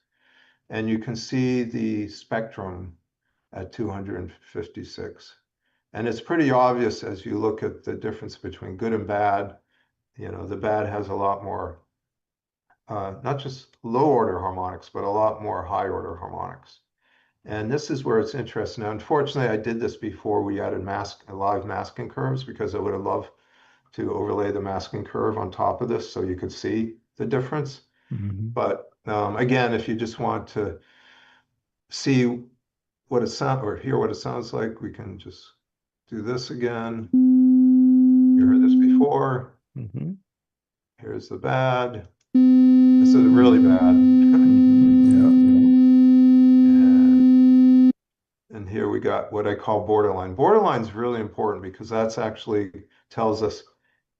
And you can see the spectrum at 256. And it's pretty obvious as you look at the difference between good and bad. The bad has a lot more, not just low order harmonics, but a lot more high order harmonics. And this is where it's interesting. Now, unfortunately, I did this before we added live masking curves, because I would have loved to overlay the masking curve on top of this so you could see the difference. But again, if you just want to see what it sounds or hear what it sounds like, we can just do this again. You heard this before. Here's the bad. This is really bad. And here we got what I call borderline. Borderline is really important because that's actually tells us,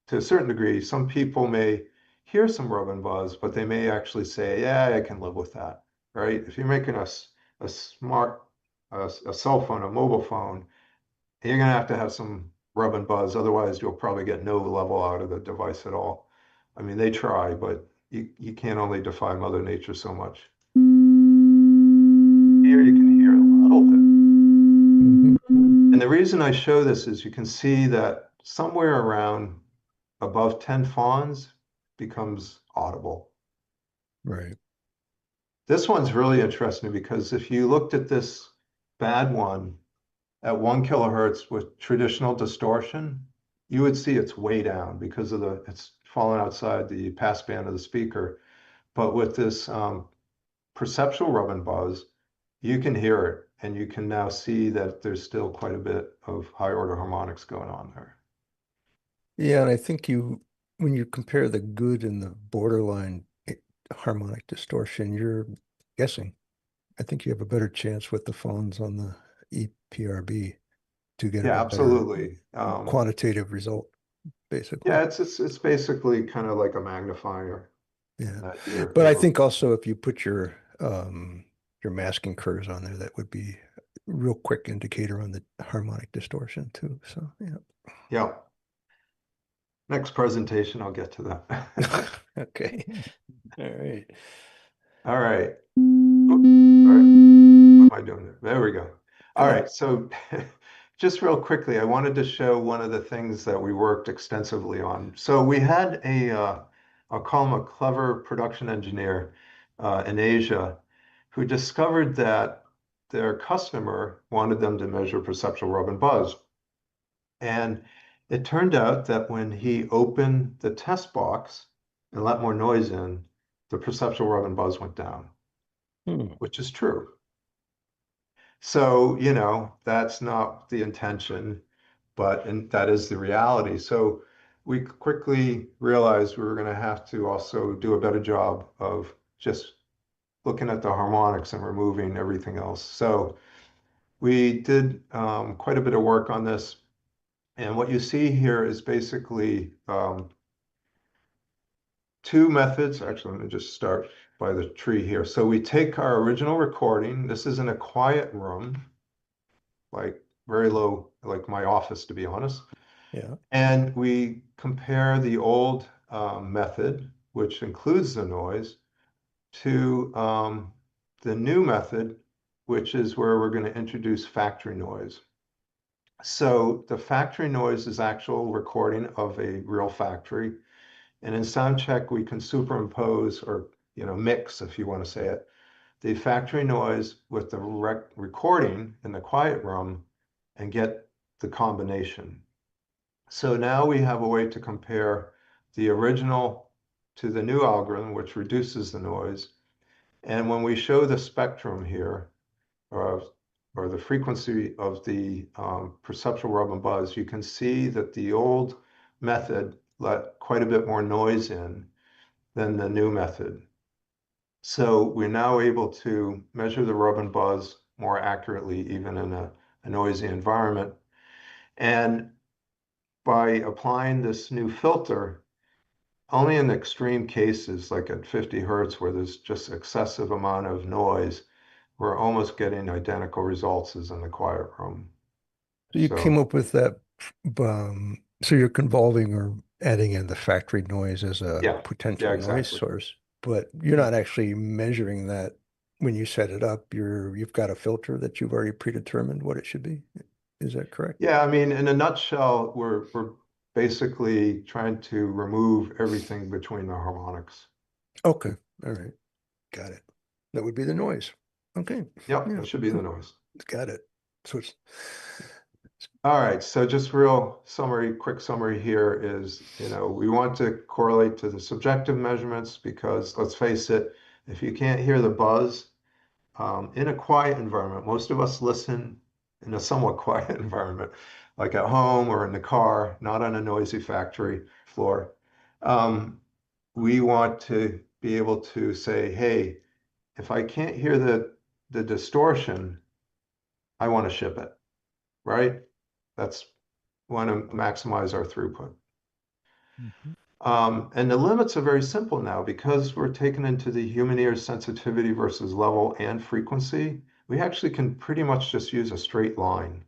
to a certain degree, some people may hear some rub and buzz, but they may actually say, yeah, I can live with that, right? If you're making a smart, a cell phone, a mobile phone, you're going to have some rub and buzz. Otherwise, you'll probably get no level out of the device at all. I mean, they try, but you can't only defy Mother Nature so much. Here you can hear a little bit. And the reason I show this is you can see that somewhere around above 10 fons becomes audible. Right. This one's really interesting because if you looked at this bad one at 1 kilohertz with traditional distortion, you would see it's way down because of it's fallen outside the passband of the speaker. But with this perceptual rub and buzz, you can hear it, and you can now see that there's still quite a bit of high order harmonics going on there. Yeah, and I think when you compare the good and the borderline harmonic distortion, you're guessing. I think you have a better chance with the phones on the EPRB to get a absolutely quantitative result, basically. Yeah, it's basically kind of like a magnifier. Yeah, but I think also if you put your masking curves on there, that would be a real quick indicator on the harmonic distortion too. So yeah. Next presentation, I'll get to that. Okay. All right. All right. Oops. All right. What am I doing there? There we go. All right. So just real quickly, I wanted to show one of the things that we worked extensively on. So we had I'll call him a clever production engineer in Asia who discovered that their customer wanted them to measure perceptual rub and buzz. And it turned out that when he opened the test box and let more noise in, the perceptual rub and buzz went down, Hmm. which is true. So, you know, that's not the intention, but and that is the reality. So we quickly realized we were going to have to also do a better job of just looking at the harmonics and removing everything else. So we did quite a bit of work on this. And what you see here is basically two methods. Actually, let me just start by the tree here. So we take our original recording. This is in a quiet room, like very low, like my office, to be honest. Yeah. And we compare the old method, which includes the noise, to the new method, which is where we're going to introduce factory noise. So the factory noise is actual recording of a real factory. And in SoundCheck, we can superimpose or, you know, mix, if you want to say it, the factory noise with the recording in the quiet room and get the combination. So now we have a way to compare the original to the new algorithm, which reduces the noise. And when we show the spectrum here, or the frequency of the perceptual rub and buzz, you can see that the old method let quite a bit more noise in than the new method. So we're now able to measure the rub and buzz more accurately, even in a noisy environment. And by applying this new filter, only in extreme cases, like at 50 hertz, where there's just excessive amount of noise, we're almost getting identical results as in the quiet room. So you came So up with that, so you're convolving or adding in the factory noise as a yeah, potential noise exactly. source, but you're not actually measuring that when you set it up. You've got a filter that you've already predetermined what it should be. Is that correct? Yeah, I mean, in a nutshell, we're basically trying to remove everything between the harmonics. Okay. All right. Got it. That would be the noise. Okay. Yep, Yeah. that should be the noise. Got it. So it's All right, so just real summary, quick summary here is, you know, we want to correlate to the subjective measurements because let's face it, if you can't hear the buzz in a quiet environment, most of us listen in a somewhat quiet environment, like at home or in the car, not on a noisy factory floor. We want to be able to say, hey, if I can't hear the distortion, I want to ship it, right? That's want to maximize our throughput. And the limits are very simple now because we're taken into the human ear sensitivity versus level and frequency. We actually can pretty much just use a straight line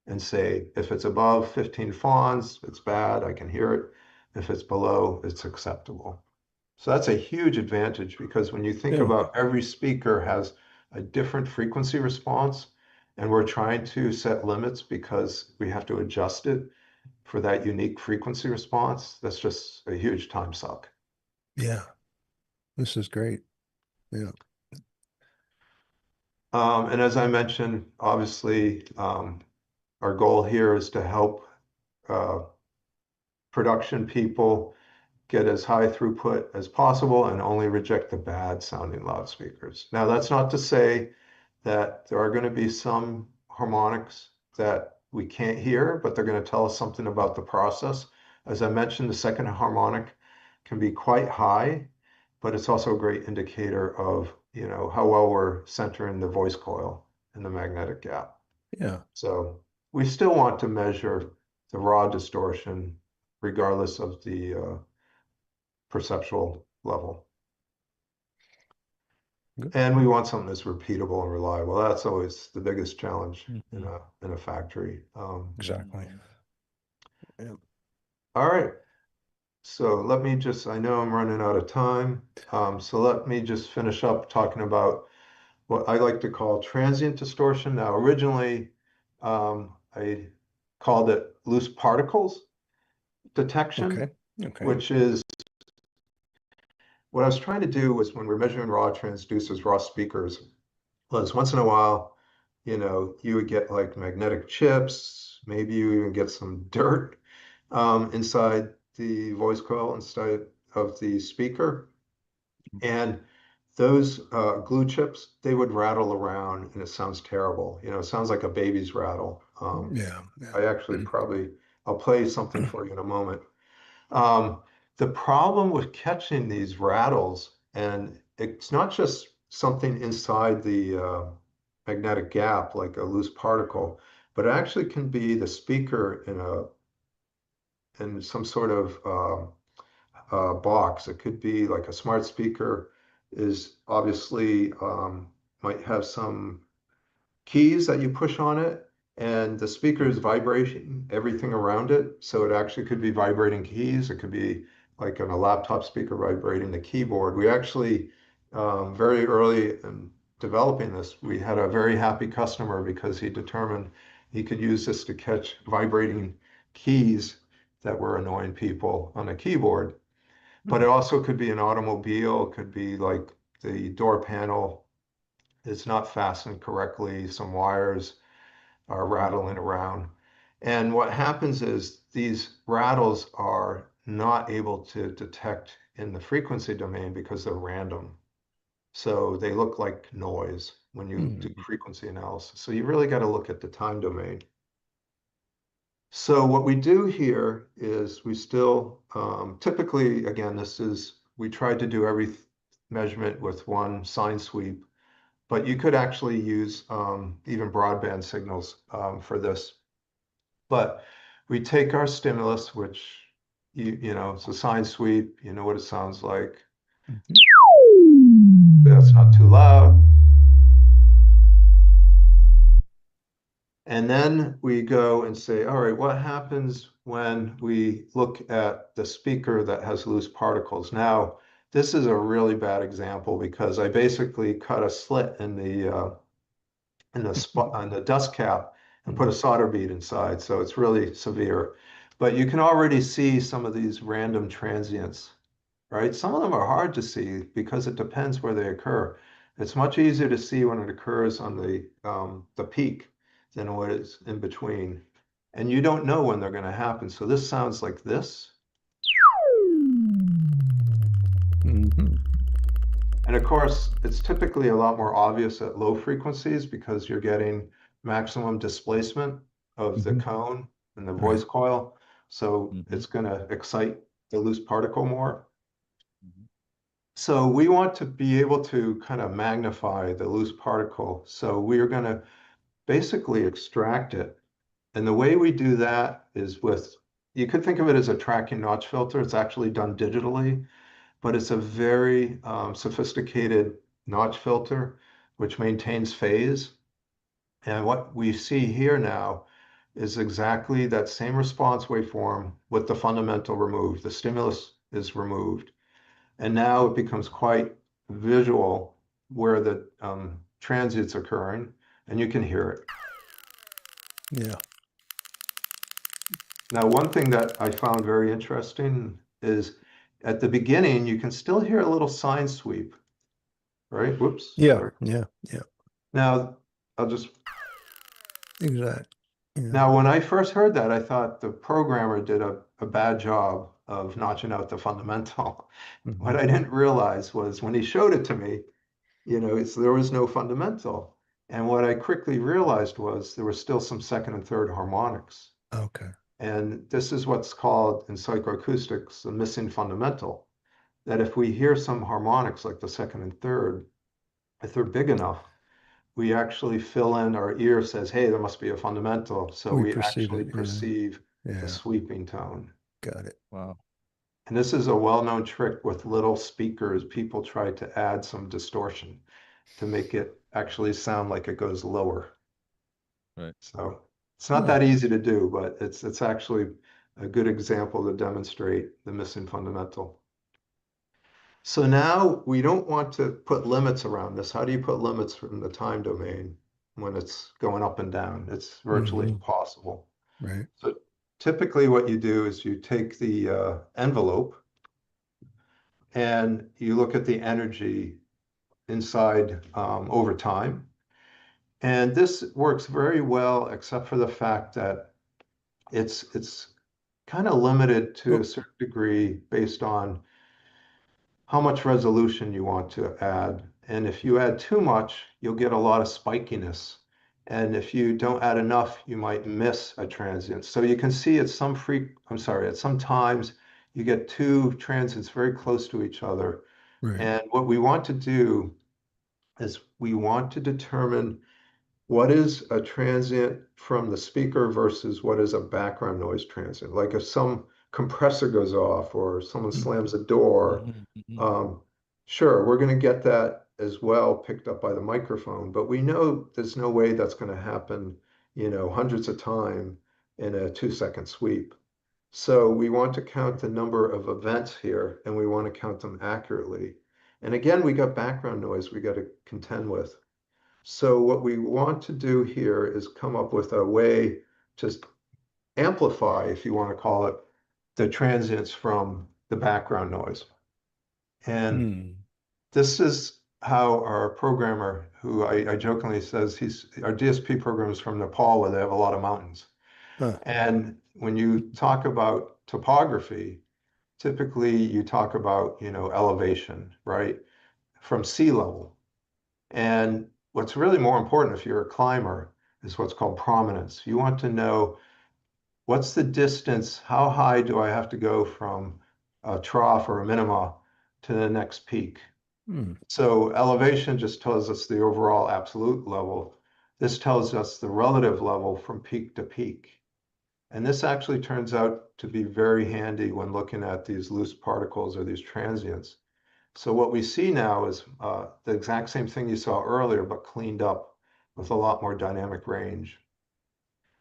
and say, if it's above 15 fawns, it's bad, I can hear it. If it's below, it's acceptable. So that's a huge advantage because when you think yeah. about every speaker has a different frequency response, and we're trying to set limits because we have to adjust it for that unique frequency response, that's just a huge time suck. Yeah. This is great. Yeah. And as I mentioned, obviously, our goal here is to help production people get as high throughput as possible and only reject the bad sounding loudspeakers. Now, that's not to say that there are going to be some harmonics that we can't hear, but they're going to tell us something about the process. As I mentioned, the second harmonic can be quite high, but it's also a great indicator of, you know, how well we're centering the voice coil in the magnetic gap. Yeah. So we still want to measure the raw distortion regardless of the perceptual level. Good. And we want something that's repeatable and reliable. That's always the biggest challenge in a factory. Exactly. Yeah. All right. So let me just, I know I'm running out of time. So let me just finish up talking about what I like to call transient distortion. Now, originally, I called it loose particles detection, Okay. Okay. which is what I was trying to do was when we're measuring raw transducers, raw speakers, was once in a while, you know, you would get like magnetic chips, maybe you even get some dirt inside the voice coil inside of the speaker. And those glue chips, they would rattle around and it sounds terrible. You know, it sounds like a baby's rattle. Yeah. I actually I'll play something for you in a moment. Um, the problem with catching these rattles, and it's not just something inside the magnetic gap, like a loose particle, but it actually can be the speaker in some sort of box. It could be like a smart speaker is obviously might have some keys that you push on it, and the speaker is vibrating everything around it. So it actually could be vibrating keys. It could be like on a laptop speaker vibrating the keyboard. We actually, very early in developing this, we had a very happy customer because he determined he could use this to catch vibrating keys that were annoying people on a keyboard. But it also could be an automobile, it could be like the door panel is not fastened correctly, some wires are rattling around. And what happens is these rattles are not able to detect in the frequency domain because they're random. So they look like noise when you do frequency analysis. So you really got to look at the time domain. So what we do here is we still, typically, again, we tried to do every measurement with one sine sweep, but you could actually use even broadband signals for this. But we take our stimulus, which, you know, it's a sine sweep, you know what it sounds like. That's not too loud. And then we go and say, all right, what happens when we look at the speaker that has loose particles? Now, this is a really bad example because I basically cut a slit in the spot on the dust cap and put a solder bead inside. So it's really severe. But you can already see some of these random transients, right? Some of them are hard to see because it depends where they occur. It's much easier to see when it occurs on the peak than what is in between. And you don't know when they're going to happen. So this sounds like this. And of course, it's typically a lot more obvious at low frequencies because you're getting maximum displacement of the cone and the voice coil. So it's going to excite the loose particle more. So we want to be able to kind of magnify the loose particle. So we are going to basically extract it. And the way we do that is you could think of it as a tracking notch filter. It's actually done digitally, but it's a very sophisticated notch filter, which maintains phase. And what we see here now is exactly that same response waveform with the fundamental removed. The stimulus is removed. And now it becomes quite visual where the transient's occurring, and you can hear it. Yeah. Now, one thing that I found very interesting is at the beginning, you can still hear a little sine sweep, right? Whoops. Yeah. Sorry. Yeah. Now, I'll just. Exactly. Yeah. Now, when I first heard that, I thought the programmer did a bad job of notching out the fundamental. What I didn't realize was when he showed it to me, you know, there was no fundamental. And what I quickly realized was there were still some second and third harmonics. Okay. And this is what's called in psychoacoustics the missing fundamental. That if we hear some harmonics like the second and third, if they're big enough, we actually fill in, our ear says, hey, there must be a fundamental. So we perceive actually it, perceive yeah. a sweeping tone. Got it. Wow. And this is a well-known trick with little speakers. People try to add some distortion to make it actually sound like it goes lower. Right. So it's not that easy to do, but it's actually a good example to demonstrate the missing fundamental. So now we don't want to put limits around this. How do you put limits in the time domain when it's going up and down? It's virtually impossible. Right. So typically what you do is you take the envelope and you look at the energy inside over time. And this works very well, except for the fact that it's kind of limited to a certain degree based on how much resolution you want to add. And if you add too much, you'll get a lot of spikiness. And if you don't add enough, you might miss a transient. So you can see at some at some times you get two transients very close to each other. Right. And what we want to do is we want to determine what is a transient from the speaker versus what is a background noise transient. Like if some compressor goes off or someone slams a door, sure, we're going to get that as well picked up by the microphone, but we know there's no way that's going to happen, hundreds of times in a 2-second sweep. So we want to count the number of events here, and we want to count them accurately. And again, we got background noise we got to contend with. So what we want to do here is come up with a way to amplify, if you want to call it, the transients from the background noise. And this is how our programmer, who I jokingly says our DSP program is from Nepal, where they have a lot of mountains. And when you talk about topography, typically you talk about, elevation, right? From sea level. And what's really more important if you're a climber is what's called prominence. You want to know what's the distance, how high do I have to go from a trough or a minima to the next peak? So elevation just tells us the overall absolute level. This tells us the relative level from peak to peak. And this actually turns out to be very handy when looking at these loose particles or these transients. So what we see now is the exact same thing you saw earlier, but cleaned up with a lot more dynamic range.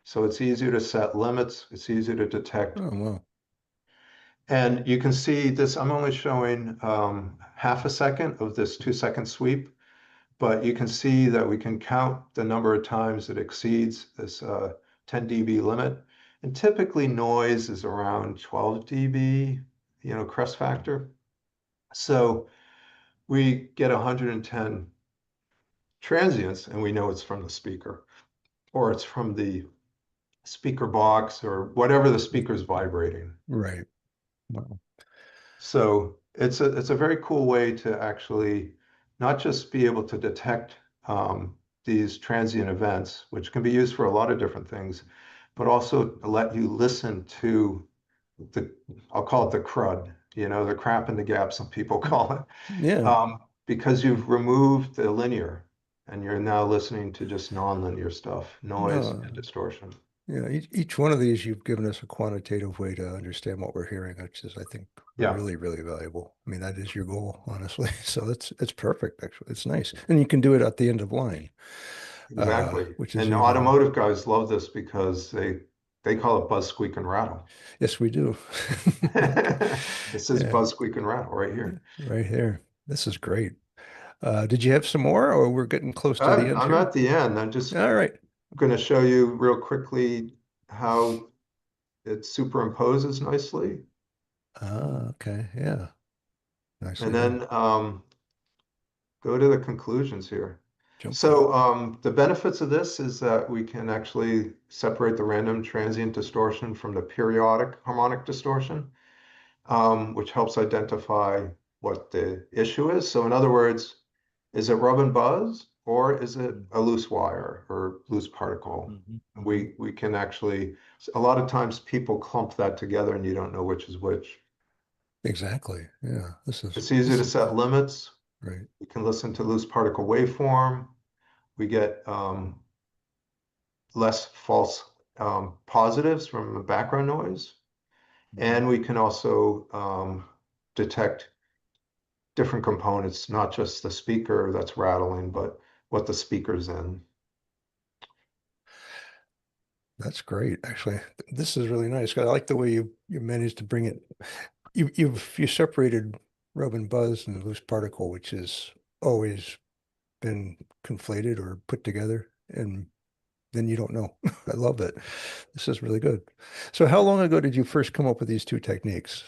So it's easier to set limits. It's easier to detect. Oh, wow. And you can see this, I'm only showing half a second of this 2-second sweep, but you can see that we can count the number of times it exceeds this 10 dB limit. And typically noise is around 12 dB, crest factor. So we get 110 transients and we know it's from the speaker or it's from the speaker box or whatever the speaker's vibrating. Right. Wow. So it's a very cool way to actually not just be able to detect these transient events, which can be used for a lot of different things, but also let you listen to I'll call it the crud, the crap in the gap, some people call it. Yeah. Because you've removed the linear and you're now listening to just nonlinear stuff, noise and distortion. Yeah, each one of these you've given us a quantitative way to understand what we're hearing, which is, I think, really, really valuable. I mean, that is your goal, honestly. So it's perfect, actually. It's nice. And you can do it at the end of line. Exactly. Which is And automotive guys love this because they call it buzz, squeak, and rattle. Yes, we do. This is buzz, squeak, and rattle right here. Right here. This is great. Did you have some more, or we're getting close to the end I'm here? at the end. I'm just All right. going to show you real quickly how it superimposes nicely. Okay. Yeah. Nicely And then go to the conclusions here. So the benefits of this is that we can actually separate the random transient distortion from the periodic harmonic distortion, which helps identify what the issue is. So in other words, is it rub and buzz or is it a loose wire or loose particle? We can actually, a lot of times people clump that together and you don't know which is which. Exactly. Yeah. It's easy to set limits. Right. We can listen to loose particle waveform. We get less false positives from the background noise. And we can also detect different components, not just the speaker that's rattling, but what the speaker's in. That's great. Actually, this is really nice. I like the way you managed to bring it. You separated rub and buzz and loose particle, which has always been conflated or put together, and then you don't know. I love it. This is really good. So how long ago did you first come up with these two techniques?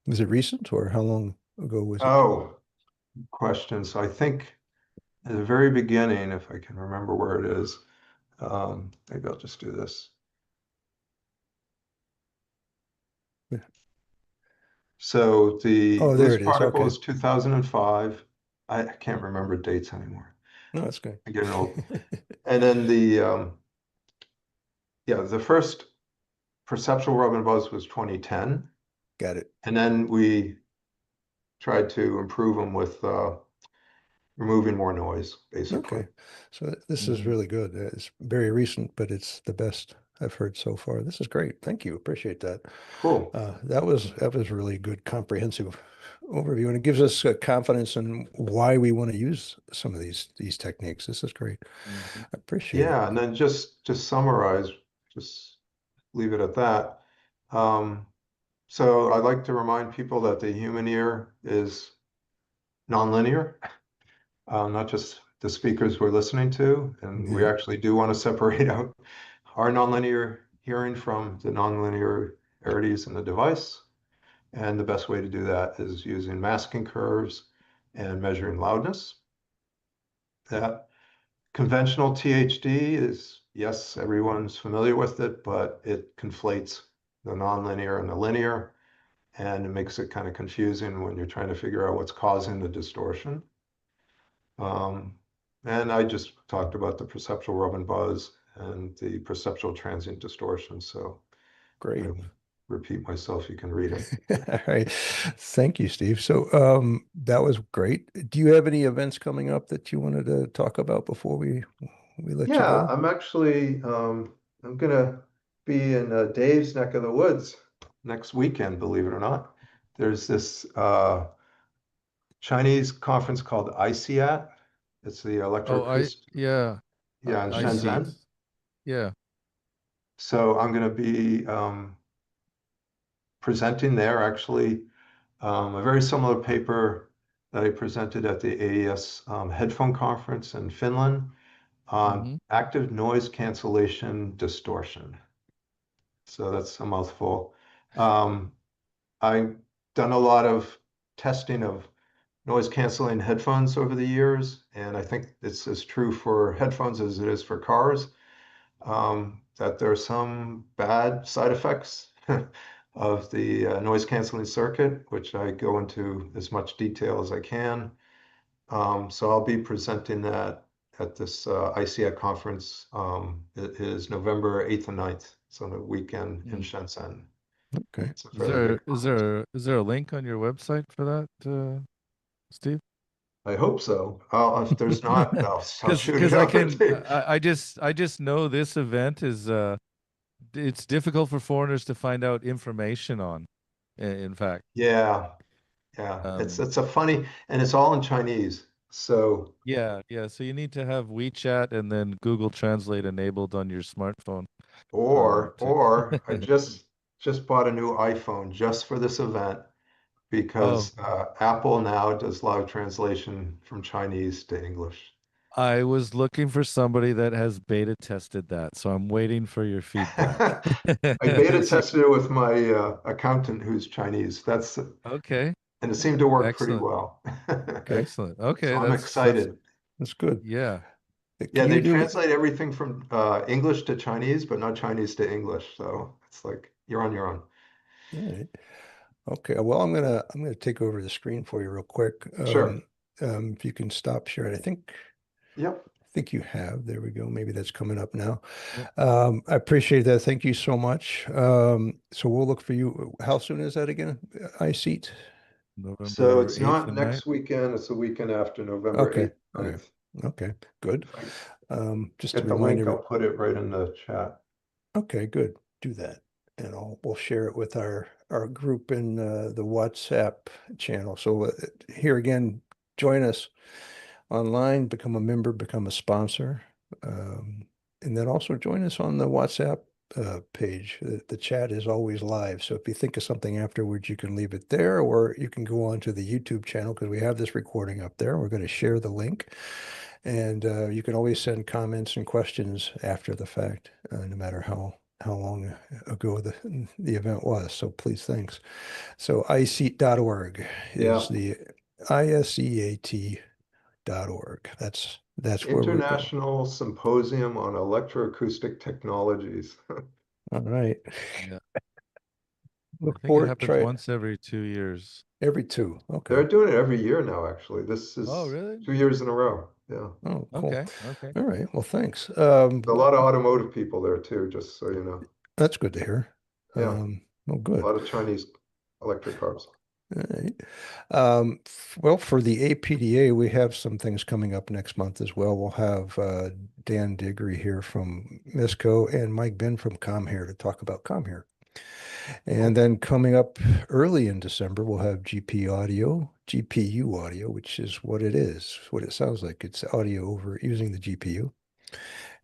Was it recent, or how long ago was it? Oh, question. So I think at the very beginning, if I can remember where it is, maybe I'll just do this. So the Oh, there loose it is. particle Okay. is 2005. I can't remember dates anymore. No, that's good. I'm getting old. And then the first perceptual rub and buzz was 2010. Got it. And then we tried to improve them with removing more noise, basically. Okay. So this is Mhm. really good. It's very recent, but it's the best I've heard so far. This is great. Thank you. Appreciate that. Cool. That was really good, comprehensive overview, and it gives us confidence in why we want to use some of these techniques. This is great. Mhm. I appreciate it. Yeah, and then just summarize, just leave it at that. So I'd like to remind people that the human ear is nonlinear, not just the speakers we're listening to. And we Yeah, actually do want to separate out our nonlinear hearing from the nonlinearities in the device. And the best way to do that is using masking curves and measuring loudness. That conventional THD is, yes, everyone's familiar with it, but it conflates the nonlinear and the linear, and it makes it kind of confusing when you're trying to figure out what's causing the distortion. And I just talked about the perceptual rub and buzz and the perceptual transient distortion. So I great. won't repeat myself. You can read it. All right. Thank you, Steve. So that was great. Do you have any events coming up that you wanted to talk about before we let you Yeah, go? I'm actually I'm gonna be in Dave's neck of the woods next weekend, believe it or not. There's this Chinese conference called ICAT. It's the Oh, electroacoustic, yeah, in I see. Shenzhen. Yeah. So I'm gonna be presenting there actually a very similar paper that I presented at the AES headphone conference in Finland on Mm-hmm. active noise cancellation distortion. So that's a mouthful. Um, I've done a lot of testing of noise canceling headphones over the years, and I think it's as true for headphones as it is for cars, that there are some bad side effects of the noise canceling circuit, which I go into as much detail as I can. So I'll be presenting that at this ICAT conference. It is November 8th and 9th. It's on a weekend in Shenzhen. Okay. It's a fairly big conference. Is there a link on your website for that, Steve? I hope so. If there's not, I'll shoot it Because over to you. I just know this event is it's difficult for foreigners to find out information on. In fact, Yeah, yeah. um, It's a funny, and it's all in Chinese. So, yeah. So you need to have WeChat and then Google Translate enabled on your smartphone. To or I just bought a new iPhone just for this event Oh, because Apple now does live translation from Chinese to English. I was looking for somebody that has beta tested that, so I'm waiting for your feedback. I beta So- tested it with my accountant who's Chinese. okay, And it seemed to work pretty excellent, well. Okay. excellent. So Okay, I'm that's excited. That's good. yeah. Yeah, Can you they do? translate everything from English to Chinese, but not Chinese to English. So it's like you're on your own. All right. Okay. Well, I'm gonna take over the screen for you real quick. Sure. If you can stop sharing, Yep. I think you have. There we go. Maybe that's coming up now. Yep. I appreciate that. Thank you so much. So we'll look for you. How soon is that again? iSeat. So November it's 8th not and 9th. next weekend, it's the weekend after November Okay. 8th, All right. 9th. Okay. Good. If I Just to get the remind link, I'll every. put it right in the chat. Okay. Good. Do that, and we'll share it with our group in the WhatsApp channel. So here again, join us online, become a member, become a sponsor, um, and then also join us on the WhatsApp page. The chat is always live, so if you think of something afterwards, you can leave it there, or you can go on to the YouTube channel because we have this recording up there. We're going to share the link, and you can always send comments and questions after the fact, no matter how long ago the event was. So please, thanks. So iseat.org Yeah. is the ISEAT org. That's where we're going. International Symposium on Electroacoustic Technologies. All right. Yeah. look I think it forward, happens try it once every 2 years. every two. Okay. They're doing it every year now, actually. This Oh, is really? 2 years in a row. Yeah. Oh, cool. Okay. Okay. All right. Well, thanks. A lot of automotive people there too, just so you know. That's good to hear. Yeah. Oh, A good. lot of Chinese electric cars. All right. Well, for the APDA, we have some things coming up next month as well. We'll have Dan Diggory here from MISCO and Mike Ben from ComHear to talk about ComHear. And then coming up early in December, we'll have GPU audio, which is what it is, what it sounds like. It's audio over using the GPU.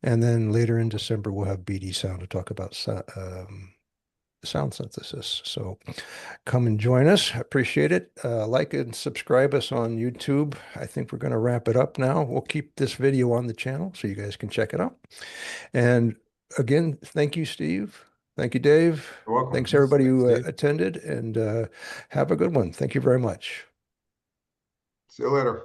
And then later in December, we'll have BD Sound to talk about sound synthesis. So come and join us. I appreciate it. Like and subscribe us on YouTube. I think we're going to wrap it up now. We'll keep this video on the channel so you guys can check it out. And again, thank you, Steve. Thank you, Dave. You're welcome. Thanks everybody who Steve. attended, and have a good one. Thank you very much. See you later.